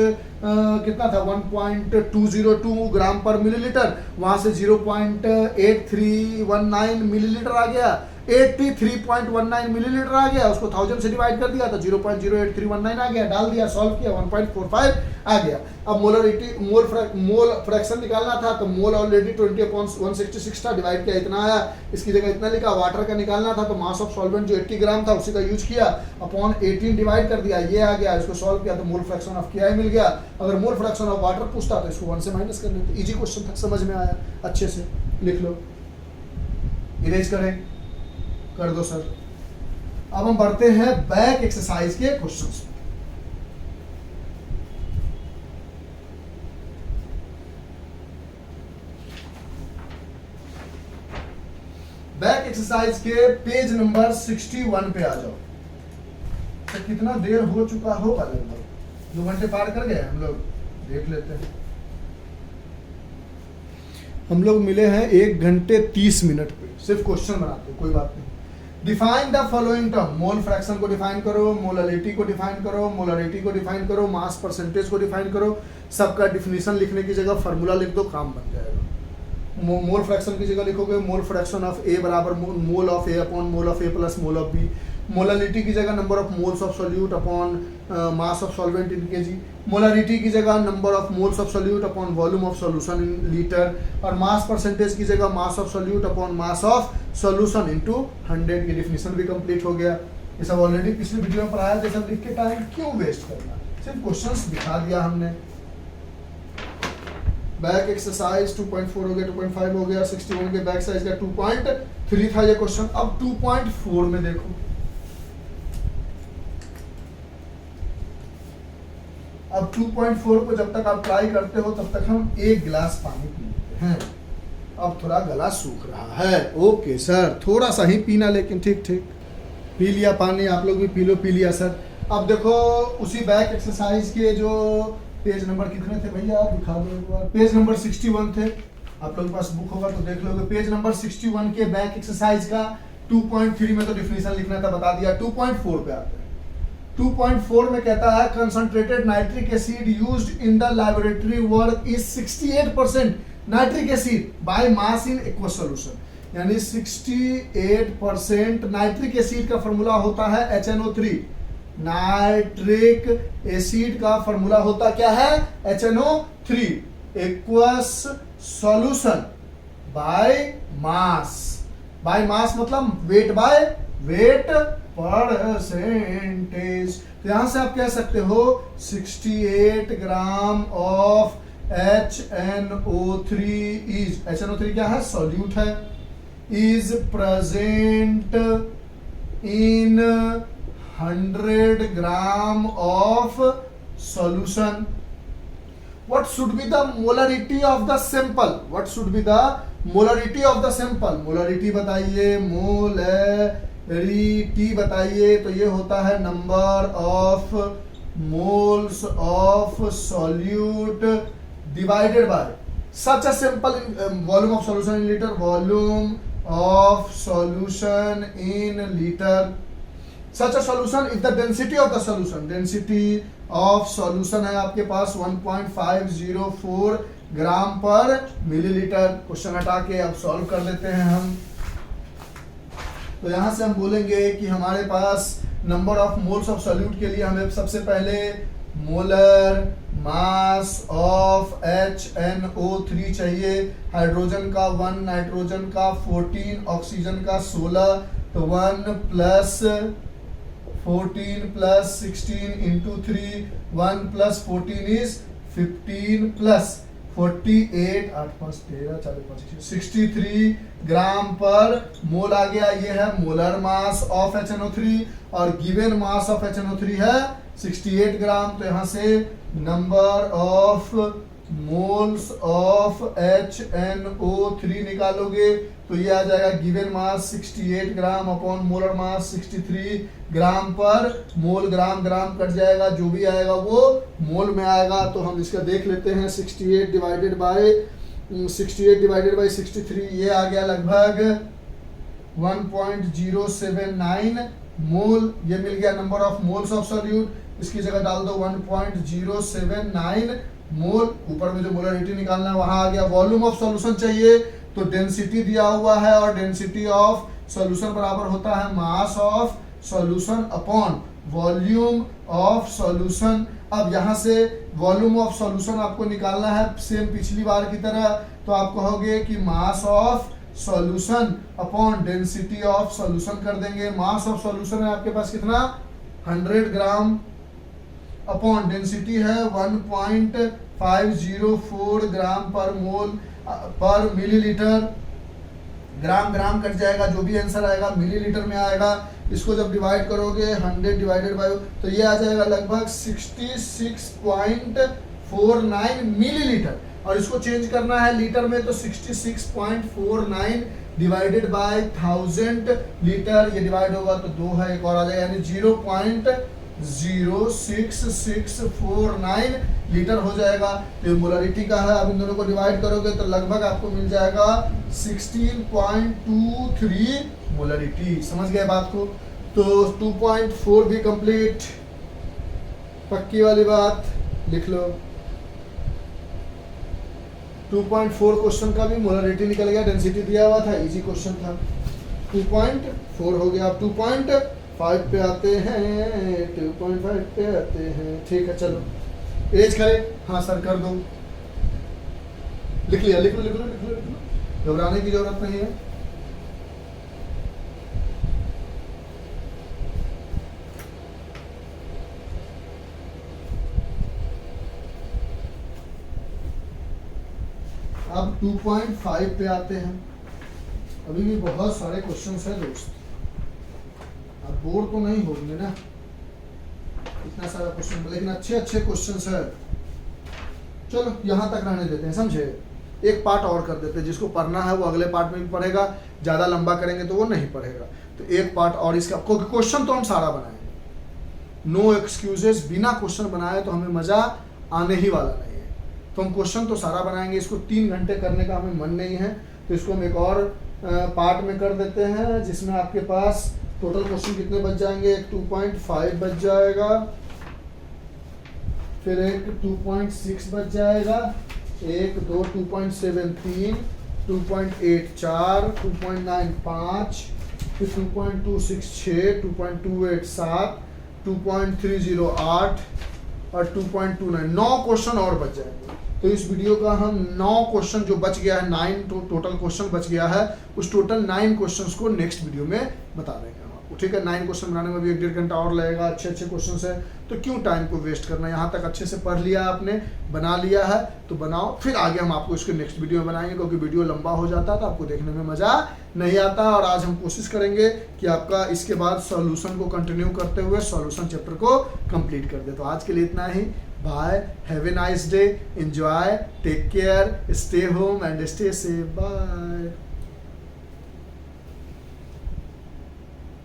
Speaker 1: कितना था 1.202 ग्राम पर मिलीलीटर, वहां से 0.8319 मिलीलीटर आ गया, 83.19 मिलीलीटर आ गया, उसको 1000 से डिवाइड कर दिया तो 0.08319 आ गया, डाल दिया, सॉल्व किया, 1.45 आ गया। अब मोल फ्रैक्शन निकालना था तो मोल ऑलरेडी 20/166 था, डिवाइड किया इतना आया, इसकी जगह इतना लिखा। वाटर का निकालना था तो मास ऑफ सॉल्वेंट जो 80 ग्राम था उसी का यूज किया, अपॉन 18 डिवाइड कर दिया, ये आ गया, इसको सॉल्व किया तो मोल फ्रैक्शन ऑफ KI मिल गया। अगर मोल फ्रैक्शन ऑफ वाटर पूछता तो इसको 1 से माइनस कर लेते। इजी क्वेश्चन था, समझ में आया, अच्छे से लिख लो, इरेज करें, कर दो सर। अब हम बढ़ते हैं बैक एक्सरसाइज के क्वेश्चंस। बैक एक्सरसाइज के पेज नंबर 61 पे आ जाओ। तो कितना देर हो चुका होगा, लगभग 2 घंटे पार कर गए हम लोग, देख लेते हैं। हम लोग मिले हैं 1 घंटे 30 मिनट पे, सिर्फ क्वेश्चन बनाते, कोई बात नहीं। Define the following term, mole fraction को डिफाइन करो, मोलालिटी को डिफाइन करो, मोलारिटी को डिफाइन करो, मास परसेंटेज को डिफाइन करो। सबका डिफिनीशन लिखने की जगह फार्मूला लिख दो, काम बन जाएगा। मोल फ्रैक्शन की जगह लिखोगे मोल फ्रैक्शन ऑफ ए बराबर mole of A upon mole of A plus mole of B. Molality की जगह number of moles of solute upon mass of solvent in KG. Molarity की जगह number of moles of solute upon volume of solution in litre. और मास परसेंटेज की जगह mass of solute upon mass of solution into 100 की डिफिनीशन भी कंप्लीट हो गया। ये सब ऑलरेडी पिछले वीडियो में पढ़ाया, ये सब लिख के टाइम क्यों वेस्ट करना, सिर्फ क्वेश्चंस दिखा दिया हमने। बैक एक्सरसाइज 2.4 हो गया, 2.5 हो गया, 61 के बैक साइज का 2.3 था ये क्वेश्चन। अब 2.4 में देखो, अब 2.4 को जब तक आप ट्राई करते हो तब तक हम 1 गिलास पानी पी लेते हैं। अब थोड़ा गला सूख रहा है, ओके सर, थोड़ा सा ही पीना, लेकिन ठीक ठीक पी लिया पानी, आप लोग भी पी लो, पी लिया सर। अब देखो उसी बैक एक्सरसाइज के जो पेज नंबर कितने थे भैया, दिखा दो एक बार, पेज नंबर 61 थे, आप लोगों के पास बुक होगा तो देख लोगे। पेज नंबर 61 के बैक एक्सरसाइज का 2.3 में तो डिफिनीशन लिखना था, बता दिया। 2.4 पे आते हैं। 2.4 में कहता है concentrated nitric acid used in the laboratory work is 68% nitric acid by mass in aqueous solution, यानी 68% नाइट्रिक एसिड का फॉर्मूला होता है HNO3। नाइट्रिक एसिड का फॉर्मूला होता क्या है, HNO3। Aqueous solution by mass, by मास मतलब वेट बाय वेट परसेंटेज। तो यहां से आप कह सकते हो 68 gram of HNO3 is, HNO3 क्या है, सॉल्यूट है, is present in 100 gram of solution. What should be the molarity of the sample? What should be the molarity of the sample? Molarity बताइए, मोलरिटी बताइए। तो ये होता है number of moles of solute divided bye such a sample volume of solution in litre, volume of solution in litre. Such a solution if the density of the solution, density of solution है आपके पास 1.504 ग्राम पर मिलीलीटर। क्वेश्चन हटा के अब सॉल्व कर लेते हैं हम। तो यहां से हम बोलेंगे कि हमारे पास number of moles of solute के लिए हमें सबसे पहले मोलर मास ऑफ HNO3 चाहिए। हाइड्रोजन का 1, नाइट्रोजन का 14, ऑक्सीजन का 16, तो 1 plus 14 plus 16 into 3, 1 plus 14 is 15 plus 48, 8 5 13 4 5 63 ग्राम पर मोल आ गया। ये है मोलर मास ऑफ HNO3 और गिवन मास ऑफ HNO3 है 68 ग्राम। तो यहां से number of moles of HNO3 निकालोगे तो ये आ जाएगा गिवन मास 68 ग्राम अपॉन मोलर मास 63 ग्राम पर मोल। ग्राम ग्राम कट जाएगा, जो भी आएगा वो मोल में आएगा। तो हम इसका देख लेते हैं 68 डिवाइडेड बाय 63, ये आ गया लगभग 1.079 मोल, ये मिल गया number of moles of solute, इसकी जगह डाल दो 1.079 मोल, ऊपर में जो मोलरिटी निकालना है वहां आ गया। वॉल्यूम ऑफ सॉल्यूशन चाहिए तो डेंसिटी दिया हुआ है और डेंसिटी ऑफ सॉल्यूशन बराबर होता है मास of solution upon volume of solution. अब यहां से वॉल्यूम ऑफ सॉल्यूशन आपको निकालना है सेम पिछली बार की तरह, तो आप कहोगे कि मास of solution upon density of solution कर देंगे। मास ऑफ सॉल्यूशन है आपके पास कितना 100 ग्राम अपॉन डेंसिटी है 1.504 ग्राम पर मोल पर मिलीलीटर। ग्राम ग्राम कट जाएगा, जो भी आंसर आएगा मिलीलीटर में आएगा। इसको जब डिवाइड करोगे 100 डिवाइडेड बाय तो ये आ जाएगा लगभग 66.49 मिलीलीटर, और इसको चेंज करना है लीटर में तो 66.49 डिवाइडेड बाय 1000 लीटर, ये डिवाइड होगा तो 2 है, एक और आ जाएगा, यानी 0.06649 लीटर हो जाएगा। तो मोलरिटी का है, अब इन दोनों को डिवाइड करोगे तो लगभग आपको मिल जाएगा 16.23 मोलरिटी। समझ गए बात को? तो 2.4 भी कंप्लीट, पक्की वाली बात लिख लो। 2.4 क्वेश्चन का भी मोलरिटी निकल गया, डेंसिटी दिया हुआ था, इजी क्वेश्चन था। 2.4 हो गया। अब 2.5 पे आते हैं, 2.5 पे आते हैं। ठीक है, चलो एज करें। हाँ सर कर दो, लिख लिया, लिख लो लिख लो लिख लो लिख लो, घबराने की जरूरत नहीं है। अब 2.5 पे आते हैं। अभी भी बहुत सारे क्वेश्चंस हैं दोस्त, अब बोर तो नहीं होंगे ना इतना सारा क्वेश्चन, लेकिन अच्छे अच्छे क्वेश्चंस है। चलो यहाँ तक रहने देते हैं, समझे? एक पार्ट और कर देते हैं, जिसको पढ़ना है वो अगले पार्ट में भी पढ़ेगा, ज़्यादा लंबा करेंगे तो वो नहीं पढ़ेगा। तो एक पार्ट और इसका क्वेश्चन तो हम सारा बनाएंगे, नो एक्सक्यूजेस, बिना क्वेश्चन बनाए तो हमें मज़ा आने ही वाला नहीं है। तो हम क्वेश्चन तो सारा बनाएंगे, इसको 3 घंटे करने का हमें मन नहीं है, तो इसको हम एक और पार्ट में कर देते हैं, जिसमें आपके पास टोटल क्वेश्चन कितने बच जाएंगे। एक 2.5 बच जाएगा, फिर एक 2.6 बच जाएगा, एक 2.73, 2.84, 2.95, फिर 2.266, 2.287, 2.308 और 2.29, 9 क्वेश्चन और बच जाएंगे। तो इस वीडियो का हम 9 क्वेश्चन जो बच गया है, 9 टोटल क्वेश्चन बच गया है, उस टोटल 9 क्वेश्चंस को नेक्स्ट वीडियो में बता देंगे हम आपको। ठीक है, 9 क्वेश्चन बनाने में भी 1-1.5 घंटा और लगेगा। अच्छे अच्छे क्वेश्चन है तो क्यों टाइम को वेस्ट करना। यहाँ तक अच्छे से पढ़ लिया आपने, बना लिया है तो बनाओ, फिर आगे हम आपको इसके नेक्स्ट वीडियो में बनाएंगे, क्योंकि वीडियो लंबा हो जाता है तो आपको देखने में मज़ा नहीं आता। और आज हम कोशिश करेंगे कि आपका इसके बाद सॉल्यूशन को कंटिन्यू करते हुए सॉल्यूशन चैप्टर को कंप्लीट कर दे। तो आज के लिए इतना ही। Bye, have a nice day, enjoy, take care, stay home and stay safe, bye.